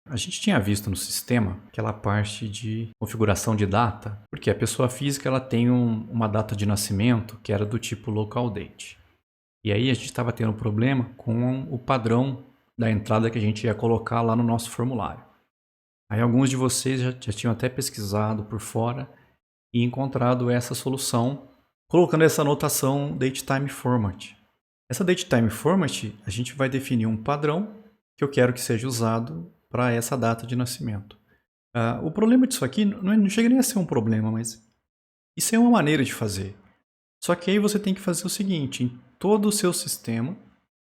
A gente tinha visto no sistema aquela parte de configuração de data, porque a pessoa física ela tem uma data de nascimento que era do tipo local date. E aí a gente estava tendo problema com o padrão da entrada que a gente ia colocar lá no nosso formulário. Aí alguns de vocês já tinham até pesquisado por fora e encontrado essa solução, colocando essa anotação datetime format. Essa datetime format, a gente vai definir um padrão que eu quero que seja usado para essa data de nascimento. O problema disso aqui não chega nem a ser um problema, mas isso é uma maneira de fazer. Só que aí você tem que fazer o seguinte, em todo o seu sistema,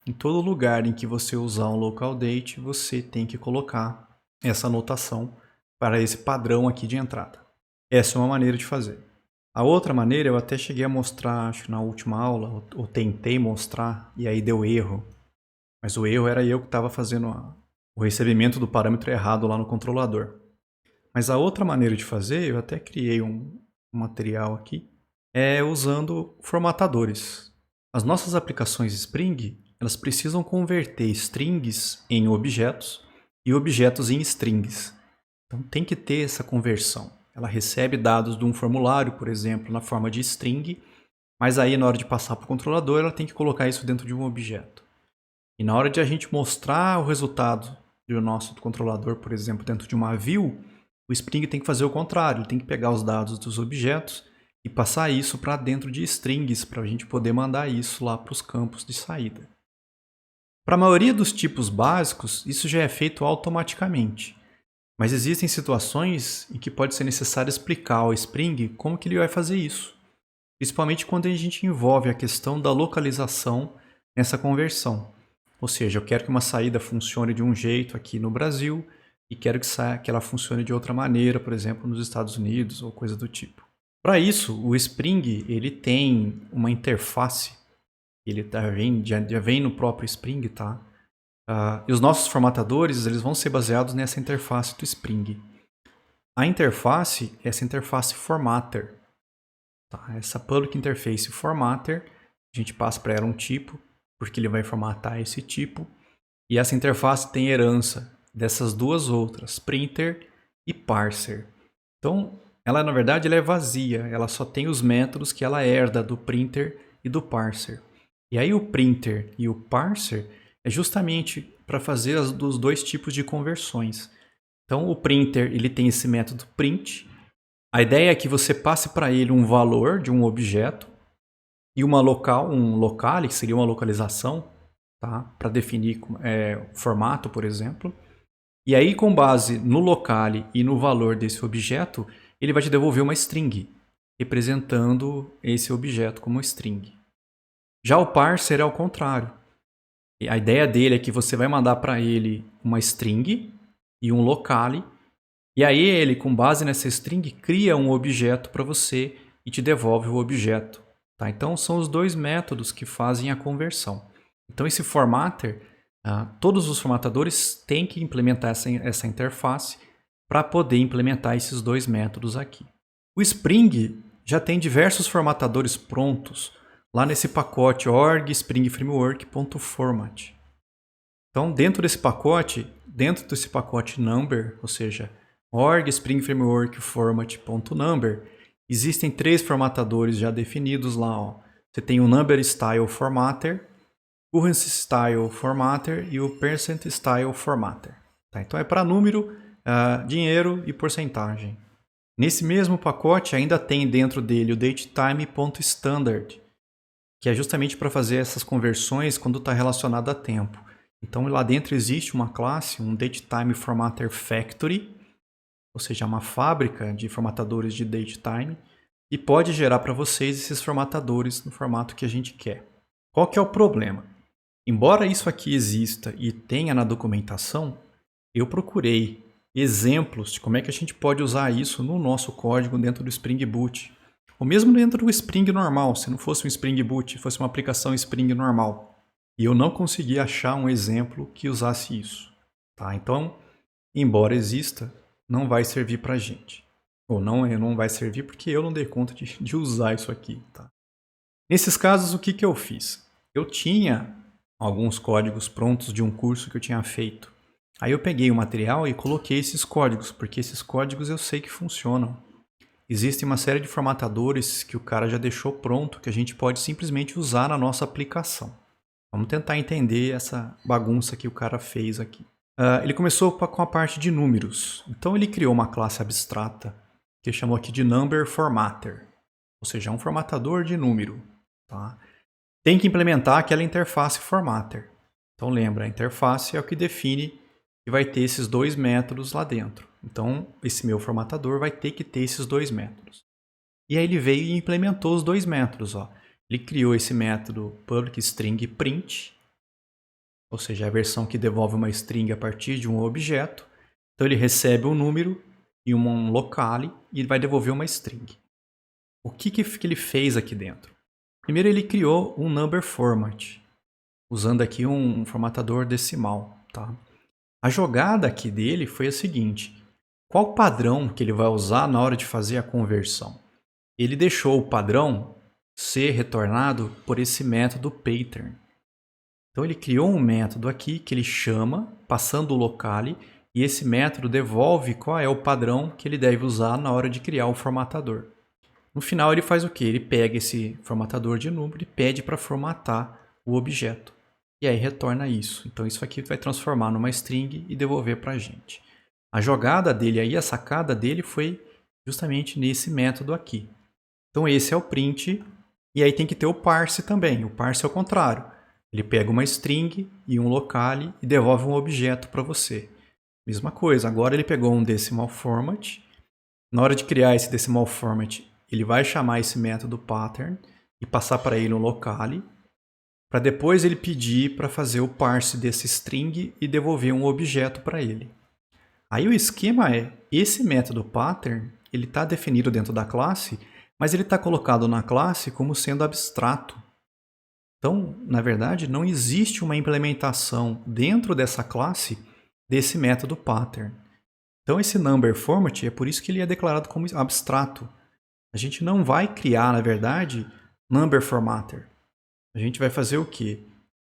em todo lugar em que você usar um local date, você tem que colocar essa anotação para esse padrão aqui de entrada. Essa é uma maneira de fazer. A outra maneira eu até cheguei a mostrar, acho que na última aula, ou tentei mostrar, e aí deu erro. Mas o erro era eu que estava fazendo o recebimento do parâmetro errado lá no controlador. Mas a outra maneira de fazer, eu até criei um material aqui, é usando formatadores. As nossas aplicações Spring, elas precisam converter strings em objetos e objetos em strings. Então tem que ter essa conversão. Ela recebe dados de um formulário, por exemplo, na forma de string, mas aí na hora de passar para o controlador, ela tem que colocar isso dentro de um objeto. E na hora de a gente mostrar o resultado do nosso controlador, por exemplo, dentro de uma view, o Spring tem que fazer o contrário, ele tem que pegar os dados dos objetos e passar isso para dentro de strings, para a gente poder mandar isso lá para os campos de saída. Para a maioria dos tipos básicos, isso já é feito automaticamente. Mas existem situações em que pode ser necessário explicar ao Spring como que ele vai fazer isso. Principalmente quando a gente envolve a questão da localização nessa conversão. Ou seja, eu quero que uma saída funcione de um jeito aqui no Brasil e quero que ela funcione de outra maneira, por exemplo, nos Estados Unidos ou coisa do tipo. Para isso, o Spring ele tem uma interface, ele já vem no próprio Spring, tá? E os nossos formatadores eles vão ser baseados nessa interface do Spring. A interface é essa interface formatter. Tá? Essa public interface formatter, a gente passa para ela um tipo, porque ele vai formatar esse tipo. E essa interface tem herança dessas duas outras, printer e parser. Então, ela na verdade ela é vazia, ela só tem os métodos que ela herda do printer e do parser. E aí o printer e o parser é justamente para fazer os dois tipos de conversões. Então o printer ele tem esse método print. A ideia é que você passe para ele um valor de um objeto e um locale, que seria uma localização, tá? Para definir formato, por exemplo. E aí, com base no locale e no valor desse objeto, ele vai te devolver uma string, representando esse objeto como string. Já o parser é ao contrário. A ideia dele é que você vai mandar para ele uma string e um locale, e aí ele, com base nessa string, cria um objeto para você e te devolve o objeto. Tá? Então, são os dois métodos que fazem a conversão. Então, esse formatter, todos os formatadores têm que implementar essa interface para poder implementar esses dois métodos aqui. O Spring já tem diversos formatadores prontos lá nesse pacote org spring framework.format. Então, dentro desse pacote number, ou seja, org spring framework format.number, existem três formatadores já definidos lá. Ó. Você tem o number style formatter, currency style formatter e o percent style formatter. Tá? Então é para número, dinheiro e porcentagem. Nesse mesmo pacote ainda tem dentro dele o datetime.standard, que é justamente para fazer essas conversões quando está relacionado a tempo. Então lá dentro existe uma classe, um datetime formatter factory, ou seja, uma fábrica de formatadores de datetime, e pode gerar para vocês esses formatadores no formato que a gente quer. Qual que é o problema? Embora isso aqui exista e tenha na documentação, eu procurei exemplos de como é que a gente pode usar isso no nosso código dentro do Spring Boot. Ou mesmo dentro do Spring normal, se não fosse um Spring Boot, fosse uma aplicação Spring normal. E eu não consegui achar um exemplo que usasse isso. Tá? Então, embora exista, não vai servir para a gente. Ou não vai servir porque eu não dei conta de usar isso aqui. Tá? Nesses casos, o que eu fiz? Eu tinha alguns códigos prontos de um curso que eu tinha feito Aí eu peguei o material e coloquei esses códigos, porque esses códigos eu sei que funcionam. Existem uma série de formatadores que o cara já deixou pronto, que a gente pode simplesmente usar na nossa aplicação. Vamos tentar entender essa bagunça que o cara fez aqui. Ele começou com a parte de números. Então ele criou uma classe abstrata, que ele chamou aqui de Number Formatter. Ou seja, um formatador de número. Tá? Tem que implementar aquela interface formatter. Então lembra, a interface é o que define que vai ter esses dois métodos lá dentro. Então esse meu formatador vai ter que ter esses dois métodos. E aí ele veio e implementou os dois métodos. Ó. Ele criou esse método public string print, ou seja, a versão que devolve uma string a partir de um objeto. Então ele recebe um número e um locale e vai devolver uma string. O que ele fez aqui dentro? Primeiro ele criou um number format, usando aqui um formatador decimal. Tá? A jogada aqui dele foi a seguinte: qual padrão que ele vai usar na hora de fazer a conversão? Ele deixou o padrão ser retornado por esse método pattern. Então ele criou um método aqui que ele chama, passando o locale, e esse método devolve qual é o padrão que ele deve usar na hora de criar o formatador. No final ele faz o quê? Ele pega esse formatador de número e pede para formatar o objeto. E aí retorna isso. Então isso aqui vai transformar numa string e devolver para a gente. A jogada dele aí, a sacada dele foi justamente nesse método aqui. Então esse é o print, e aí tem que ter o parse também. O parse é o contrário. Ele pega uma string e um locale e devolve um objeto para você. Mesma coisa, agora ele pegou um decimal format. Na hora de criar esse decimal format, ele vai chamar esse método pattern e passar para ele um locale, para depois ele pedir para fazer o parse desse string e devolver um objeto para ele. Aí o esquema é, esse método pattern, ele está definido dentro da classe, mas ele está colocado na classe como sendo abstrato. Então, na verdade, não existe uma implementação dentro dessa classe desse método pattern. Então, esse number format, é por isso que ele é declarado como abstrato. A gente não vai criar, na verdade, number formatter. A gente vai fazer o quê?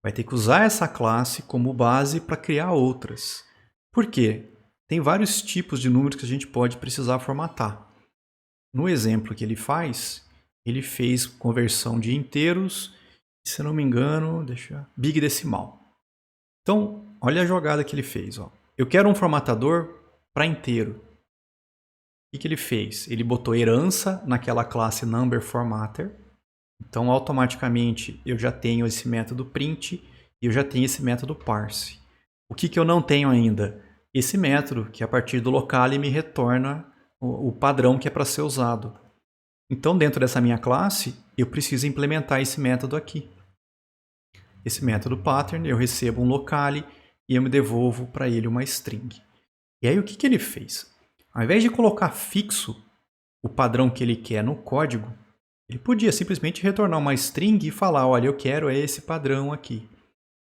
Vai ter que usar essa classe como base para criar outras. Por quê? Tem vários tipos de números que a gente pode precisar formatar. No exemplo que ele faz, ele fez conversão de inteiros, se eu não me engano, big decimal. Então, olha a jogada que ele fez. Ó. Eu quero um formatador para inteiro. O que ele fez? Ele botou herança naquela classe number formatter. Então, automaticamente, eu já tenho esse método print e eu já tenho esse método parse. O que eu não tenho ainda? Esse método, que a partir do locale me retorna o padrão que é para ser usado. Então, dentro dessa minha classe, eu preciso implementar esse método aqui. Esse método pattern, eu recebo um locale e eu me devolvo para ele uma string. E aí, o que ele fez? Ao invés de colocar fixo o padrão que ele quer no código, ele podia simplesmente retornar uma string e falar, olha, eu quero esse padrão aqui.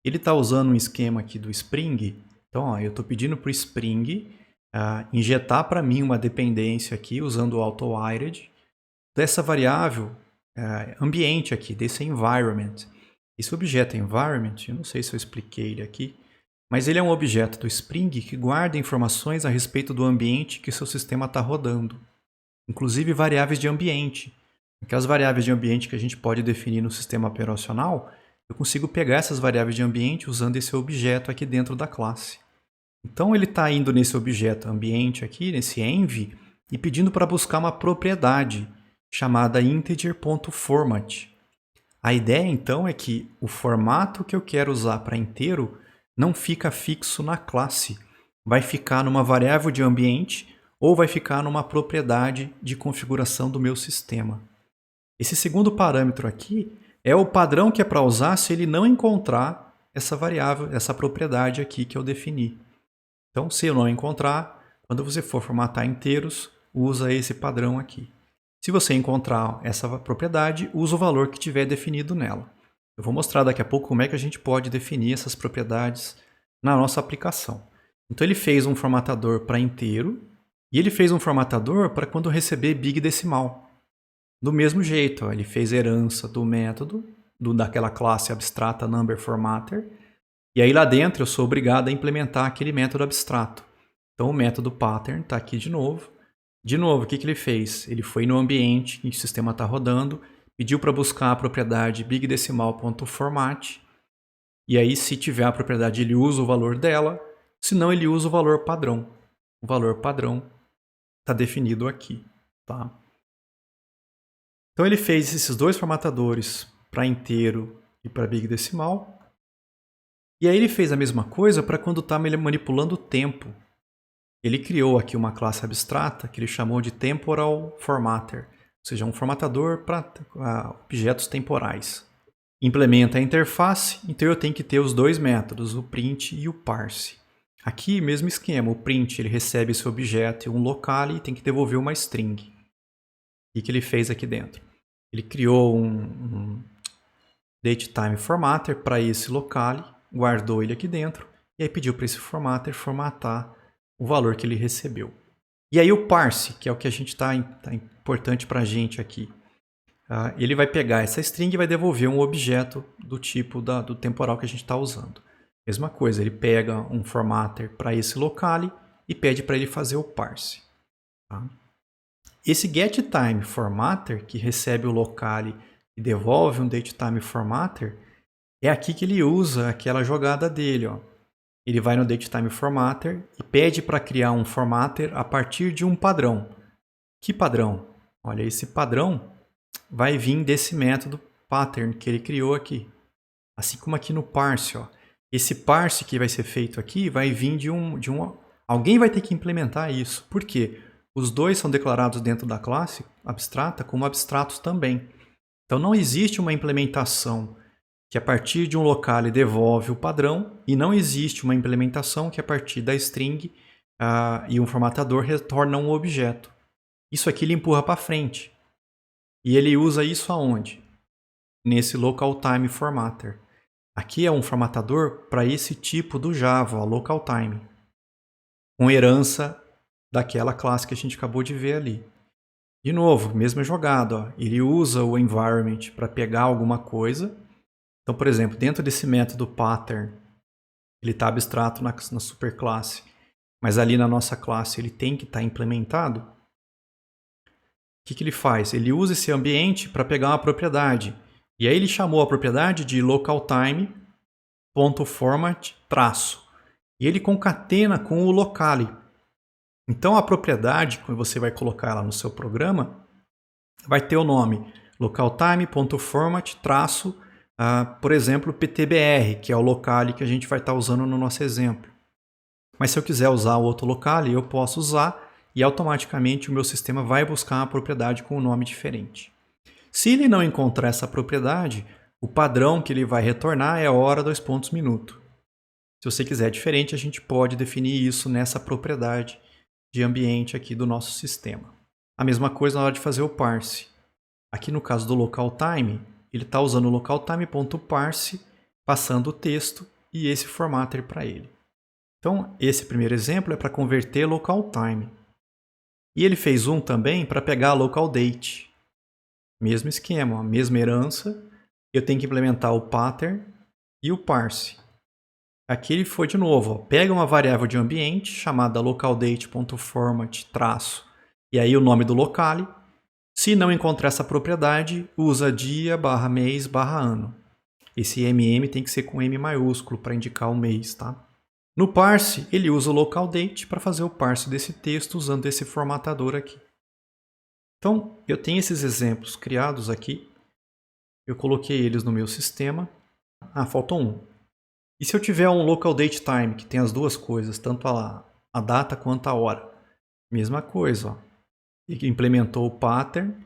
Ele está usando um esquema aqui do Spring. Então, ó, eu estou pedindo para o Spring injetar para mim uma dependência aqui, usando o auto-wired, dessa variável ambiente aqui, desse environment. Esse objeto environment, eu não sei se eu expliquei ele aqui, mas ele é um objeto do Spring que guarda informações a respeito do ambiente que seu sistema está rodando. Inclusive variáveis de ambiente. Aquelas variáveis de ambiente que a gente pode definir no sistema operacional, eu consigo pegar essas variáveis de ambiente usando esse objeto aqui dentro da classe. Então ele está indo nesse objeto ambiente aqui, nesse env, e pedindo para buscar uma propriedade chamada integer.format. A ideia então é que o formato que eu quero usar para inteiro não fica fixo na classe, vai ficar numa variável de ambiente ou vai ficar numa propriedade de configuração do meu sistema. Esse segundo parâmetro aqui é o padrão que é para usar se ele não encontrar essa variável, essa propriedade aqui que eu defini. Então, se eu não encontrar, quando você for formatar inteiros, usa esse padrão aqui. Se você encontrar essa propriedade, usa o valor que tiver definido nela. Eu vou mostrar daqui a pouco como é que a gente pode definir essas propriedades na nossa aplicação. Então ele fez um formatador para inteiro e ele fez um formatador para quando receber big decimal. Do mesmo jeito, ó, ele fez herança do método, daquela classe abstrata number formatter, E aí lá dentro eu sou obrigado a implementar aquele método abstrato. Então o método pattern está aqui de novo. De novo, o que ele fez? Ele foi no ambiente em que o sistema está rodando, pediu para buscar a propriedade bigdecimal.format, e aí se tiver a propriedade ele usa o valor dela, senão ele usa o valor padrão. O valor padrão está definido aqui. Tá? Então ele fez esses dois formatadores para inteiro e para bigdecimal. E aí ele fez a mesma coisa para quando está manipulando o tempo. Ele criou aqui uma classe abstrata que ele chamou de Temporal Formatter, ou seja, um formatador para objetos temporais. Implementa a interface, então eu tenho que ter os dois métodos, o print e o parse. Aqui, mesmo esquema, o print ele recebe esse objeto e um locale e tem que devolver uma string. O que ele fez aqui dentro? Ele criou um datetime formatter para esse locale, guardou ele aqui dentro e aí pediu para esse formatter formatar o valor que ele recebeu. E aí o parse, que é o que a gente tá importante para a gente aqui, ele vai pegar essa string e vai devolver um objeto do tipo do temporal que a gente está usando. Mesma coisa, ele pega um formatter para esse locale e pede para ele fazer o parse. Tá? Esse getTime formatter, que recebe o locale e devolve um datetime formatter, é aqui que ele usa aquela jogada dele. Ó. Ele vai no datetime formatter e pede para criar um formatter a partir de um padrão. Que padrão? Olha, esse padrão vai vir desse método pattern que ele criou aqui. Assim como aqui no parse. Ó. Esse parse que vai ser feito aqui vai vir de um... Alguém vai ter que implementar isso. Por quê? Os dois são declarados dentro da classe abstrata como abstratos também. Então não existe uma implementação que a partir de um locale devolve o padrão e não existe uma implementação que a partir da string e um formatador retorna um objeto. Isso aqui ele empurra para frente. E ele usa isso aonde? Nesse localTime formatter. Aqui é um formatador para esse tipo do Java, localTime, com herança daquela classe que a gente acabou de ver ali. De novo, mesma jogada. Ó. Ele usa o environment para pegar alguma coisa. Então, por exemplo, dentro desse método pattern, ele está abstrato na superclasse, mas ali na nossa classe ele tem que estar implementado. O que ele faz? Ele usa esse ambiente para pegar uma propriedade. E aí ele chamou a propriedade de localTime.format traço. E ele concatena com o locale. Então a propriedade, quando você vai colocar ela no seu programa, vai ter o nome localTime.format traço, por exemplo, PTBR, que é o locale que a gente vai estar usando no nosso exemplo. Mas se eu quiser usar o outro locale, eu posso usar e automaticamente o meu sistema vai buscar uma propriedade com um nome diferente. Se ele não encontrar essa propriedade, o padrão que ele vai retornar é hora, minuto. Se você quiser diferente, a gente pode definir isso nessa propriedade de ambiente aqui do nosso sistema. A mesma coisa na hora de fazer o parse. Aqui no caso do localTime, ele está usando o localTime.parse, passando o texto e esse formatter para ele. Então, esse primeiro exemplo é para converter localTime. E ele fez um também para pegar a localDate. Mesmo esquema, a mesma herança. Eu tenho que implementar o pattern e o parse. Aqui ele foi de novo. Ó, pega uma variável de ambiente chamada localDate.format traço e aí o nome do locale. Se não encontrar essa propriedade, usa dia, mês, ano. Esse MM tem que ser com M maiúsculo para indicar o mês, tá? No parse, ele usa o localDate para fazer o parse desse texto usando esse formatador aqui. Então, eu tenho esses exemplos criados aqui. Eu coloquei eles no meu sistema. Faltou um. E se eu tiver um localDateTime que tem as duas coisas, tanto a data quanto a hora? Mesma coisa, ó. Ele implementou o pattern,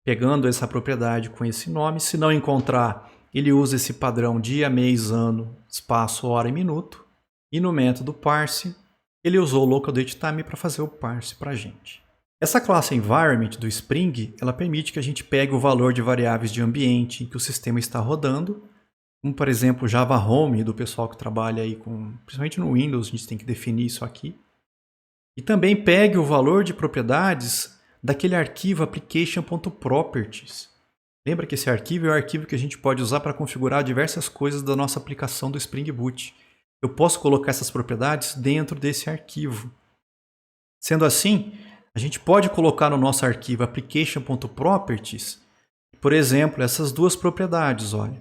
pegando essa propriedade com esse nome. Se não encontrar, ele usa esse padrão dia, mês, ano, espaço, hora e minuto. E no método parse, ele usou o localDateTime para fazer o parse para a gente. Essa classe environment do Spring, ela permite que a gente pegue o valor de variáveis de ambiente em que o sistema está rodando, como por exemplo Java Home do pessoal que trabalha aí principalmente no Windows, a gente tem que definir isso aqui. E também pegue o valor de propriedades daquele arquivo application.properties. Lembra que esse arquivo é o arquivo que a gente pode usar para configurar diversas coisas da nossa aplicação do Spring Boot. Eu posso colocar essas propriedades dentro desse arquivo. Sendo assim, a gente pode colocar no nosso arquivo application.properties, por exemplo, essas duas propriedades, olha.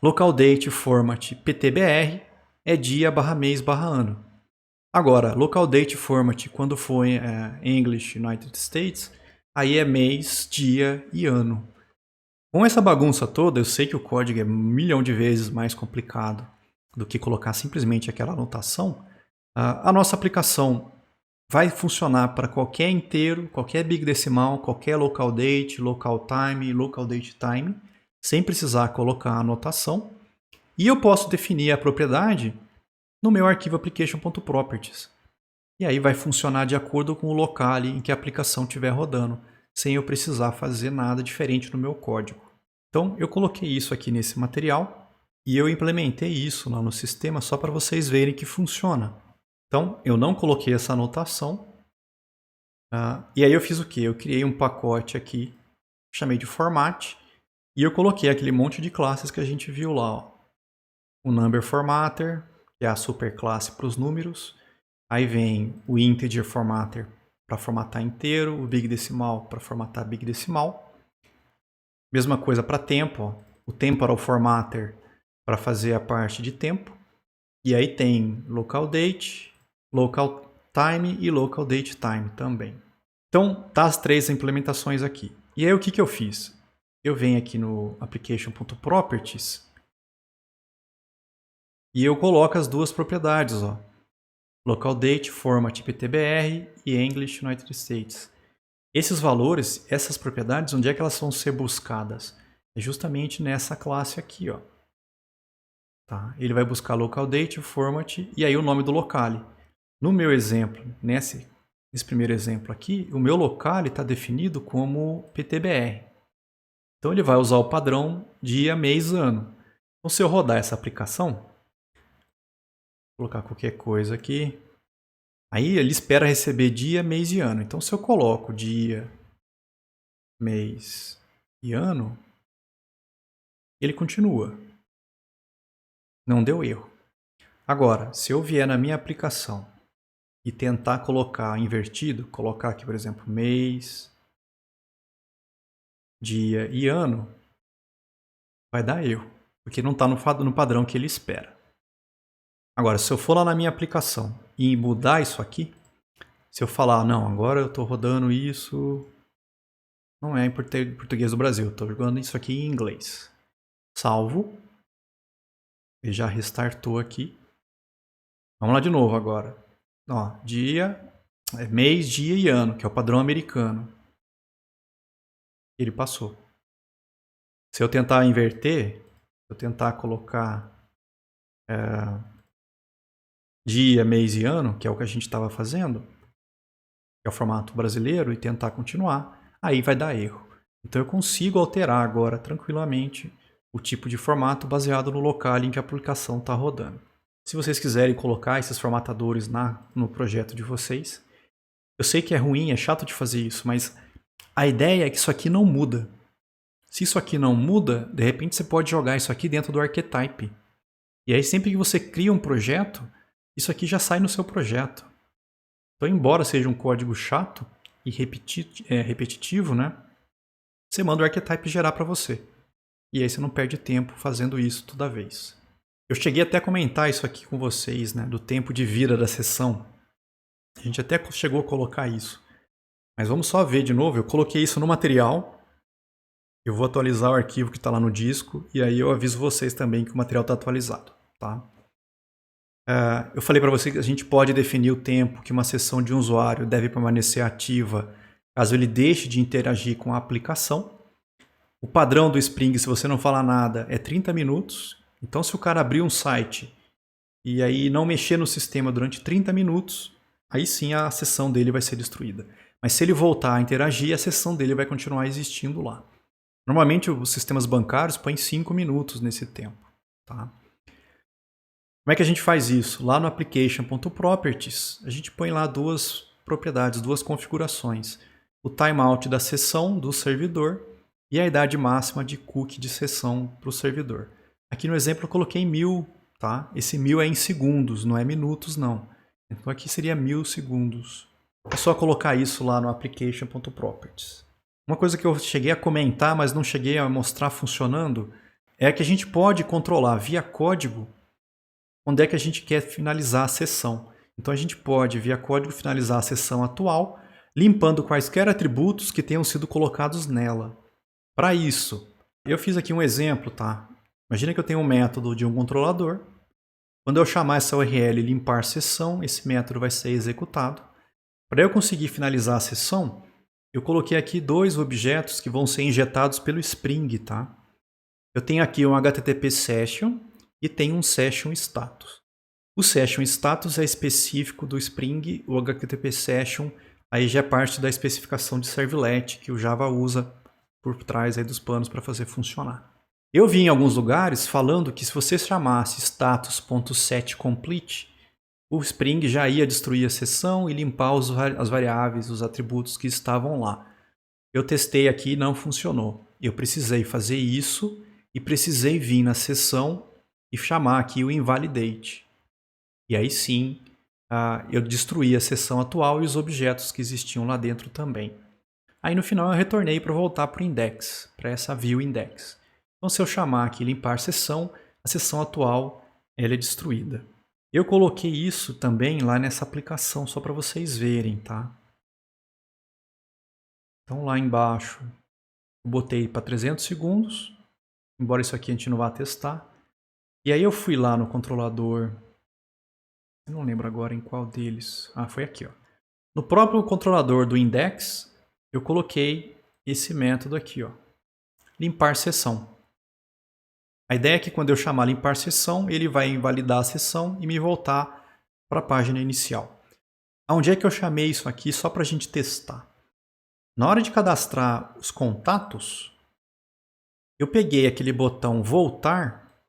Local date format ptbr é dia/mês/ano. Agora, local date format, quando for English United States, aí é mês, dia e ano. Com essa bagunça toda, eu sei que o código é 1.000.000 de vezes mais complicado do que colocar simplesmente aquela anotação. A nossa aplicação vai funcionar para qualquer inteiro, qualquer big decimal, qualquer local date, local time, local date time, sem precisar colocar a anotação. E eu posso definir a propriedade no meu arquivo application.properties. E aí vai funcionar de acordo com o local em que a aplicação estiver rodando, sem eu precisar fazer nada diferente no meu código. Então, eu coloquei isso aqui nesse material e eu implementei isso lá no sistema só para vocês verem que funciona. Então, eu não coloquei essa anotação. E aí eu fiz o quê? Eu criei um pacote aqui, chamei de format, e eu coloquei aquele monte de classes que a gente viu lá. Ó. O number formatter, que é a superclasse para os números. Aí vem o integer formatter para formatar inteiro, o big decimal para formatar big decimal. Mesma coisa para tempo, ó. O temporal formatter para fazer a parte de tempo. E aí tem local date, local time e local date time também. Então, tá as três implementações aqui. E aí o que eu fiz? Eu venho aqui no application.properties e eu coloco as duas propriedades, ó. Local date, format ptbr e English United States. Esses valores, essas propriedades, onde é que elas vão ser buscadas? É justamente nessa classe aqui, ó. Tá? Ele vai buscar local date, format e aí o nome do locale. No meu exemplo, nesse primeiro exemplo aqui, o meu locale está definido como ptbr. Então ele vai usar o padrão dia, mês, ano. Então se eu rodar essa aplicação, vou colocar qualquer coisa aqui, aí ele espera receber dia, mês e ano. Então se eu coloco dia, mês e ano, ele continua. Não deu erro. Agora, se eu vier na minha aplicação e tentar colocar invertido, colocar aqui, por exemplo, mês, dia e ano, vai dar erro, porque não está no padrão que ele espera. Agora, se eu for lá na minha aplicação e mudar isso aqui, se eu falar, não, agora eu estou rodando isso, não é em português do Brasil, estou jogando isso aqui em inglês. Salvo. Ele já restartou aqui. Vamos lá de novo agora. Ó, dia, mês, dia e ano, que é o padrão americano. Ele passou. Se eu tentar inverter, se eu tentar colocar dia, mês e ano, que é o que a gente estava fazendo, que é o formato brasileiro, e tentar continuar, aí vai dar erro. Então eu consigo alterar agora tranquilamente o tipo de formato baseado no local em que a aplicação está rodando. Se vocês quiserem colocar esses formatadores no projeto de vocês, eu sei que é ruim, é chato de fazer isso, mas a ideia é que isso aqui não muda. Se isso aqui não muda, de repente você pode jogar isso aqui dentro do archetype. E aí sempre que você cria um projeto, isso aqui já sai no seu projeto. Então, embora seja um código chato e repetitivo, né? Você manda o archetype gerar para você. E aí você não perde tempo fazendo isso toda vez. Eu cheguei até a comentar isso aqui com vocês, né? Do tempo de vida da sessão. A gente até chegou a colocar isso. Mas vamos só ver de novo. Eu coloquei isso no material. Eu vou atualizar o arquivo que está lá no disco. E aí eu aviso vocês também que o material está atualizado. Tá? Eu falei para vocês que a gente pode definir o tempo que uma sessão de um usuário deve permanecer ativa caso ele deixe de interagir com a aplicação. O padrão do Spring, se você não falar nada, é 30 minutos. Então, se o cara abrir um site e aí não mexer no sistema durante 30 minutos, aí sim a sessão dele vai ser destruída. Mas se ele voltar a interagir, a sessão dele vai continuar existindo lá. Normalmente, os sistemas bancários põem 5 minutos nesse tempo. Tá? Como é que a gente faz isso? Lá no application.properties, a gente põe lá duas propriedades, duas configurações. O timeout da sessão do servidor e a idade máxima de cookie de sessão para o servidor. Aqui no exemplo eu coloquei 1000, tá? Esse 1000 é em segundos, não é minutos não. Então aqui seria 1000 segundos. É só colocar isso lá no application.properties. Uma coisa que eu cheguei a comentar, mas não cheguei a mostrar funcionando, é que a gente pode controlar via código onde é que a gente quer finalizar a sessão. Então a gente pode, via código, finalizar a sessão atual, limpando quaisquer atributos que tenham sido colocados nela. Para isso, eu fiz aqui um exemplo, tá? Imagina que eu tenho um método de um controlador. Quando eu chamar essa URL limpar sessão, esse método vai ser executado. Para eu conseguir finalizar a sessão, eu coloquei aqui 2 objetos que vão ser injetados pelo Spring, tá? Eu tenho aqui um HTTP Session e tenho um Session Status. O Session Status é específico do Spring, o HTTP Session aí já é parte da especificação de servlet que o Java usa por trás aí dos panos para fazer funcionar. Eu vi em alguns lugares falando que se você chamasse status.setComplete, o Spring já ia destruir a sessão e limpar as variáveis, os atributos que estavam lá. Eu testei aqui e não funcionou. Eu precisei fazer isso e precisei vir na sessão e chamar aqui o invalidate. E aí sim, eu destruí a sessão atual e os objetos que existiam lá dentro também. Aí no final eu retornei para voltar para o index, para essa view index. Então se eu chamar aqui limpar sessão, a sessão atual ela é destruída. Eu coloquei isso também lá nessa aplicação, só para vocês verem, tá? Então lá embaixo, eu botei para 300 segundos, embora isso aqui a gente não vá testar. E aí eu fui lá no controlador, eu não lembro agora em qual deles. Ah, foi aqui, ó. No próprio controlador do index, eu coloquei esse método aqui, ó, limpar sessão. A ideia é que quando eu chamar limpar sessão, ele vai invalidar a sessão e me voltar para a página inicial. Onde é que eu chamei isso aqui só para a gente testar? Na hora de cadastrar os contatos, eu peguei aquele botão voltar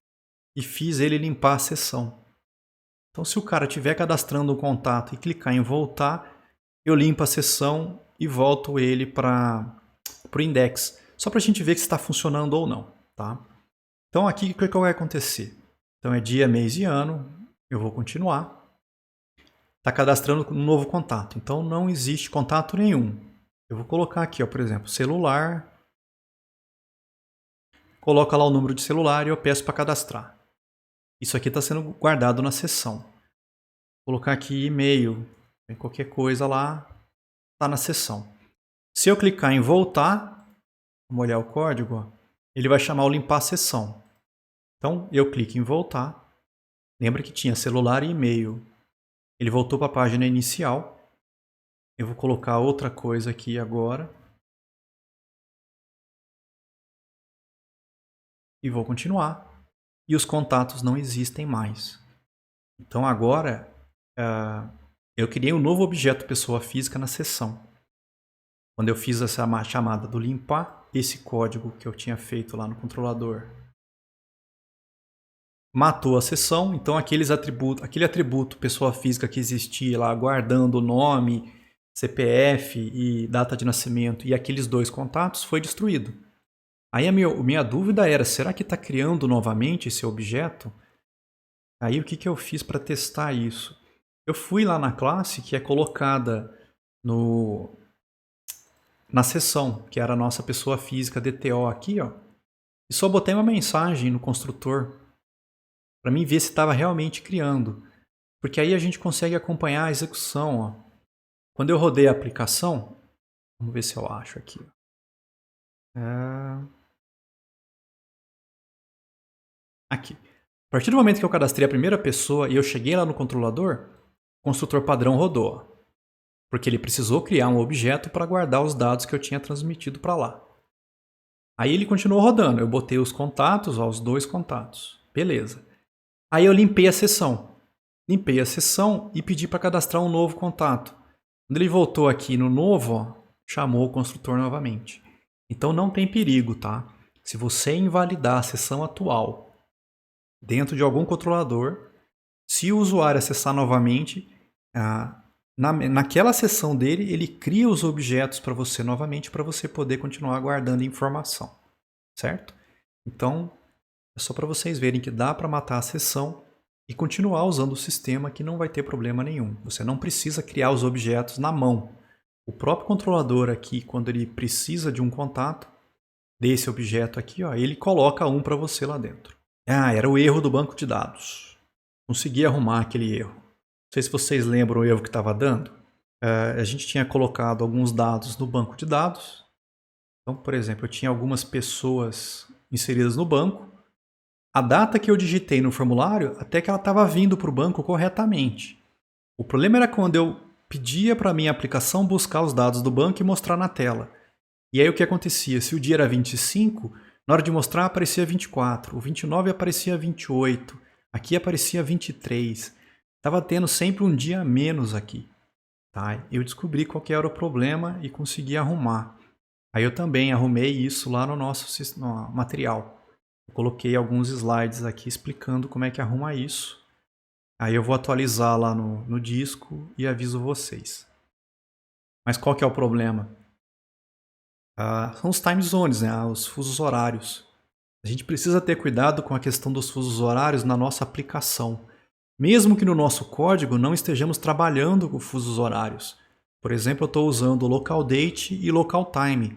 e fiz ele limpar a sessão. Então se o cara estiver cadastrando um contato e clicar em voltar, eu limpo a sessão e volto ele para o index. Só para a gente ver se está funcionando ou não, tá? Então aqui o que vai acontecer? Então é dia, mês e ano, eu vou continuar. Está cadastrando um novo contato, então não existe contato nenhum. Eu vou colocar aqui, ó, por exemplo, celular. Coloca lá o número de celular e eu peço para cadastrar. Isso aqui está sendo guardado na sessão. Vou colocar aqui e-mail, qualquer coisa lá, está na sessão. Se eu clicar em voltar, vamos olhar o código, ó, ele vai chamar o limpar sessão. Então eu clico em voltar. Lembra que tinha celular e e-mail. Ele voltou para a página inicial. Eu vou colocar outra coisa aqui agora. E vou continuar. E os contatos não existem mais. Então agora eu criei um novo objeto pessoa física na sessão. Quando eu fiz essa chamada do limpar, esse código que eu tinha feito lá no controlador matou a sessão. Então aquele atributo pessoa física que existia lá guardando o nome, CPF e data de nascimento e aqueles 2 contatos foi destruído. Aí a minha dúvida era, será que está criando novamente esse objeto? Aí o que eu fiz para testar isso? Eu fui lá na classe que é colocada na seção, que era a nossa pessoa física DTO aqui, ó, e só botei uma mensagem no construtor para mim ver se estava realmente criando. Porque aí a gente consegue acompanhar a execução. Ó. Quando eu rodei a aplicação, vamos ver se eu acho aqui. Aqui. A partir do momento que eu cadastrei a primeira pessoa e eu cheguei lá no controlador, o construtor padrão rodou. Ó, porque ele precisou criar um objeto para guardar os dados que eu tinha transmitido para lá. Aí ele continuou rodando. Eu botei os contatos, ó, os 2 contatos. Beleza. Aí eu limpei a sessão. Limpei a sessão e pedi para cadastrar um novo contato. Quando ele voltou aqui no novo, ó, chamou o construtor novamente. Então não tem perigo, tá? Se você invalidar a sessão atual dentro de algum controlador, se o usuário acessar novamente, naquela seção dele, ele cria os objetos para você novamente, para você poder continuar guardando informação, certo? Então, é só para vocês verem que dá para matar a seção e continuar usando o sistema, que não vai ter problema nenhum. Você não precisa criar os objetos na mão. O próprio controlador aqui, quando ele precisa de um contato desse objeto aqui, ó, ele coloca um para você lá dentro. Ah, era o erro do banco de dados. Consegui arrumar aquele erro. Não sei se vocês lembram o erro que estava dando. A gente tinha colocado alguns dados no banco de dados. Então, por exemplo, eu tinha algumas pessoas inseridas no banco. A data que eu digitei no formulário, até que ela estava vindo para o banco corretamente. O problema era quando eu pedia para a minha aplicação buscar os dados do banco e mostrar na tela. E aí o que acontecia? Se o dia era 25, na hora de mostrar aparecia 24, o 29 aparecia 28, aqui aparecia 23. Estava tendo sempre um dia a menos aqui. Tá? Eu descobri qual que era o problema e consegui arrumar. Aí eu também arrumei isso lá no nosso material. Eu coloquei alguns slides aqui explicando como é que arruma isso. Aí eu vou atualizar lá no disco e aviso vocês. Mas qual que é o problema? São os time zones, né? Os fusos horários. A gente precisa ter cuidado com a questão dos fusos horários na nossa aplicação. Mesmo que no nosso código não estejamos trabalhando com fusos horários. Por exemplo, eu estou usando o local date e local time.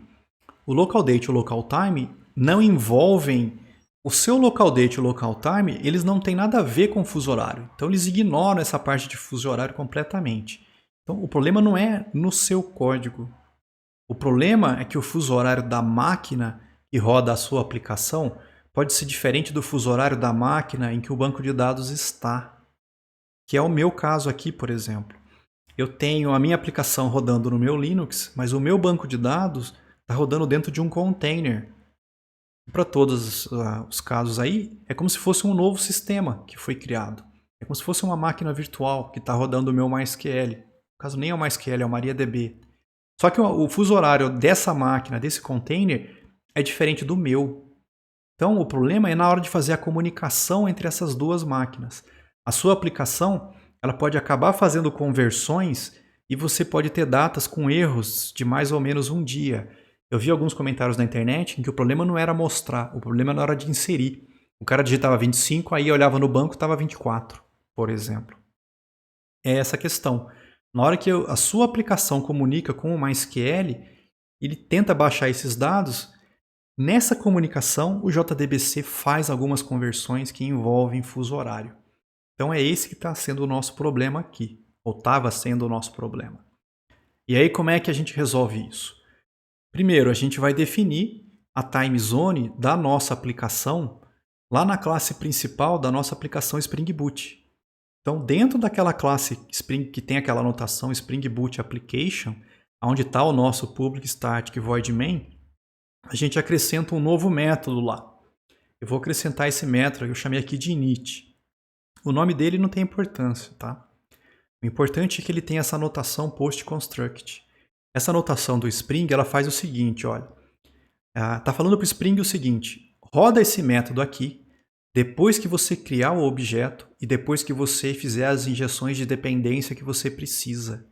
O local date e o local time não envolvem... O seu local date e o local time, eles não têm nada a ver com o fuso horário. Então eles ignoram essa parte de fuso horário completamente. Então o problema não é no seu código. O problema é que o fuso horário da máquina que roda a sua aplicação pode ser diferente do fuso horário da máquina em que o banco de dados está. Que é o meu caso aqui, por exemplo. Eu tenho a minha aplicação rodando no meu Linux, mas o meu banco de dados está rodando dentro de um container. Para todos os casos aí, é como se fosse um novo sistema que foi criado. É como se fosse uma máquina virtual que está rodando o meu MySQL. No caso, nem é o MySQL, é o MariaDB. Só que o fuso horário dessa máquina, desse container, é diferente do meu. Então, o problema é na hora de fazer a comunicação entre essas duas máquinas. A sua aplicação, ela pode acabar fazendo conversões e você pode ter datas com erros de mais ou menos um dia. Eu vi alguns comentários na internet em que o problema não era mostrar, o problema era na hora de inserir. O cara digitava 25, aí olhava no banco e estava 24, por exemplo. É essa a questão. Na hora que a sua aplicação comunica com o MySQL, ele tenta baixar esses dados. Nessa comunicação, o JDBC faz algumas conversões que envolvem fuso horário. Então é esse que está sendo o nosso problema aqui, ou estava sendo o nosso problema. E aí como é que a gente resolve isso? Primeiro, a gente vai definir a time zone da nossa aplicação lá na classe principal da nossa aplicação Spring Boot. Então, dentro daquela classe Spring que tem aquela anotação Spring Boot Application, onde está o nosso public static void main, a gente acrescenta um novo método lá. Eu vou acrescentar esse método que eu chamei aqui de init. O nome dele não tem importância, tá? O importante é que ele tem essa anotação post-construct. Essa anotação do Spring, ela faz o seguinte, olha. Tá falando para o Spring o seguinte, roda esse método aqui, depois que você criar o objeto e depois que você fizer as injeções de dependência que você precisa.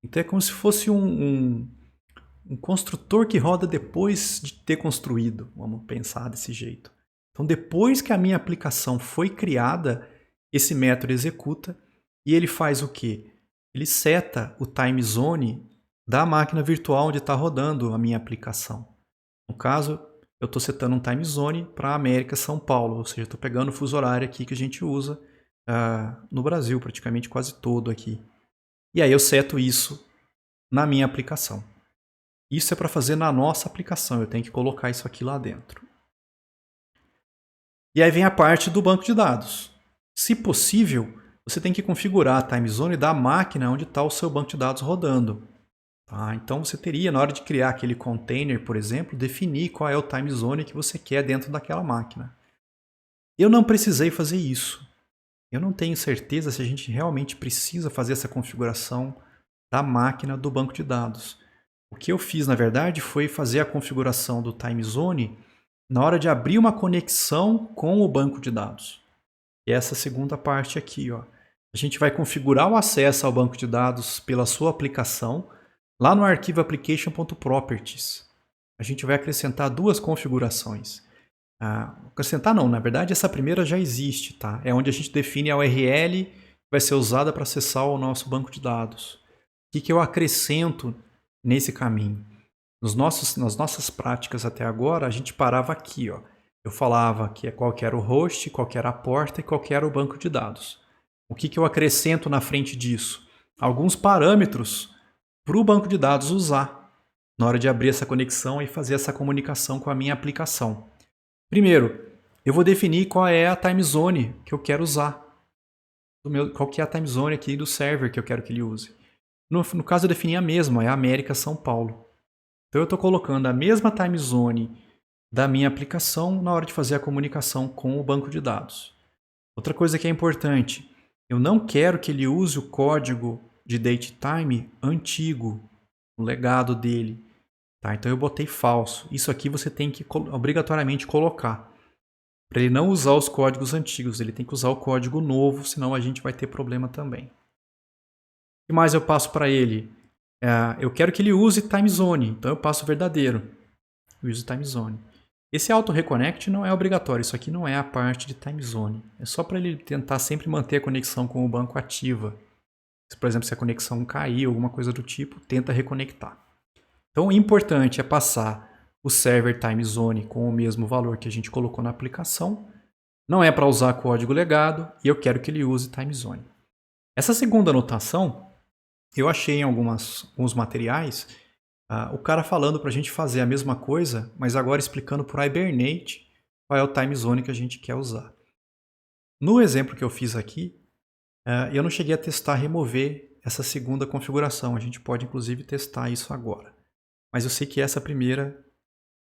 Então é como se fosse um construtor que roda depois de ter construído, vamos pensar desse jeito. Então depois que a minha aplicação foi criada, esse método executa e ele faz o quê? Ele seta o time zone da máquina virtual onde está rodando a minha aplicação. No caso, eu estou setando um time zone para a América São Paulo, ou seja, estou pegando o fuso horário aqui que a gente usa no Brasil, praticamente quase todo aqui. E aí eu seto isso na minha aplicação. Isso é para fazer na nossa aplicação, eu tenho que colocar isso aqui lá dentro. E aí vem a parte do banco de dados. Se possível, você tem que configurar a time zone da máquina onde está o seu banco de dados rodando. Tá? Então você teria, na hora de criar aquele container, por exemplo, definir qual é o time zone que você quer dentro daquela máquina. Eu não precisei fazer isso. Eu não tenho certeza se a gente realmente precisa fazer essa configuração da máquina do banco de dados. O que eu fiz, na verdade, foi fazer a configuração do time zone na hora de abrir uma conexão com o banco de dados. E essa segunda parte aqui, ó. A gente vai configurar o acesso ao banco de dados pela sua aplicação lá no arquivo application.properties. A gente vai acrescentar duas configurações. Acrescentar não, na verdade essa primeira já existe, tá? É onde a gente define a URL que vai ser usada para acessar o nosso banco de dados. O que eu acrescento nesse caminho? Nas nossas práticas até agora, a gente parava aqui, ó. Eu falava qual que era o host, qual que era a porta e qual que era o banco de dados. O que eu acrescento na frente disso? Alguns parâmetros para o banco de dados usar na hora de abrir essa conexão e fazer essa comunicação com a minha aplicação. Primeiro, eu vou definir qual é a time zone que eu quero usar. Qual que é a time zone aqui do server que eu quero que ele use. No caso, eu defini a mesma, é a América São Paulo. Então, eu estou colocando a mesma time zone da minha aplicação na hora de fazer a comunicação com o banco de dados. Outra coisa que é importante, eu não quero que ele use o código de datetime antigo, o legado dele. Tá? Então eu botei falso. Isso aqui você tem que obrigatoriamente colocar. Para ele não usar os códigos antigos, ele tem que usar o código novo, senão a gente vai ter problema também. O que mais eu passo para ele? Eu quero que ele use time zone, então eu passo verdadeiro. Use time zone. Esse auto reconnect não é obrigatório, isso aqui não é a parte de time zone. É só para ele tentar sempre manter a conexão com o banco ativa. Por exemplo, se a conexão cair, alguma coisa do tipo, tenta reconectar. Então, o importante é passar o server time zone com o mesmo valor que a gente colocou na aplicação. Não é para usar código legado e eu quero que ele use time zone. Essa segunda anotação, eu achei em alguns materiais o cara falando para a gente fazer a mesma coisa, mas agora explicando por Hibernate qual é o time zone que a gente quer usar. No exemplo que eu fiz aqui, eu não cheguei a testar remover essa segunda configuração. A gente pode, inclusive, testar isso agora. Mas eu sei que essa primeira,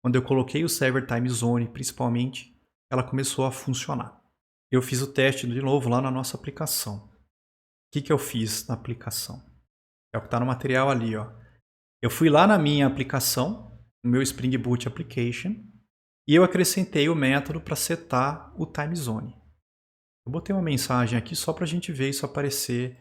quando eu coloquei o server time zone, principalmente, ela começou a funcionar. Eu fiz o teste de novo lá na nossa aplicação. O que eu fiz na aplicação? É o que está no material ali, ó. Eu fui lá na minha aplicação, no meu Spring Boot Application, e eu acrescentei o método para setar o time zone. Eu botei uma mensagem aqui só para a gente ver isso aparecer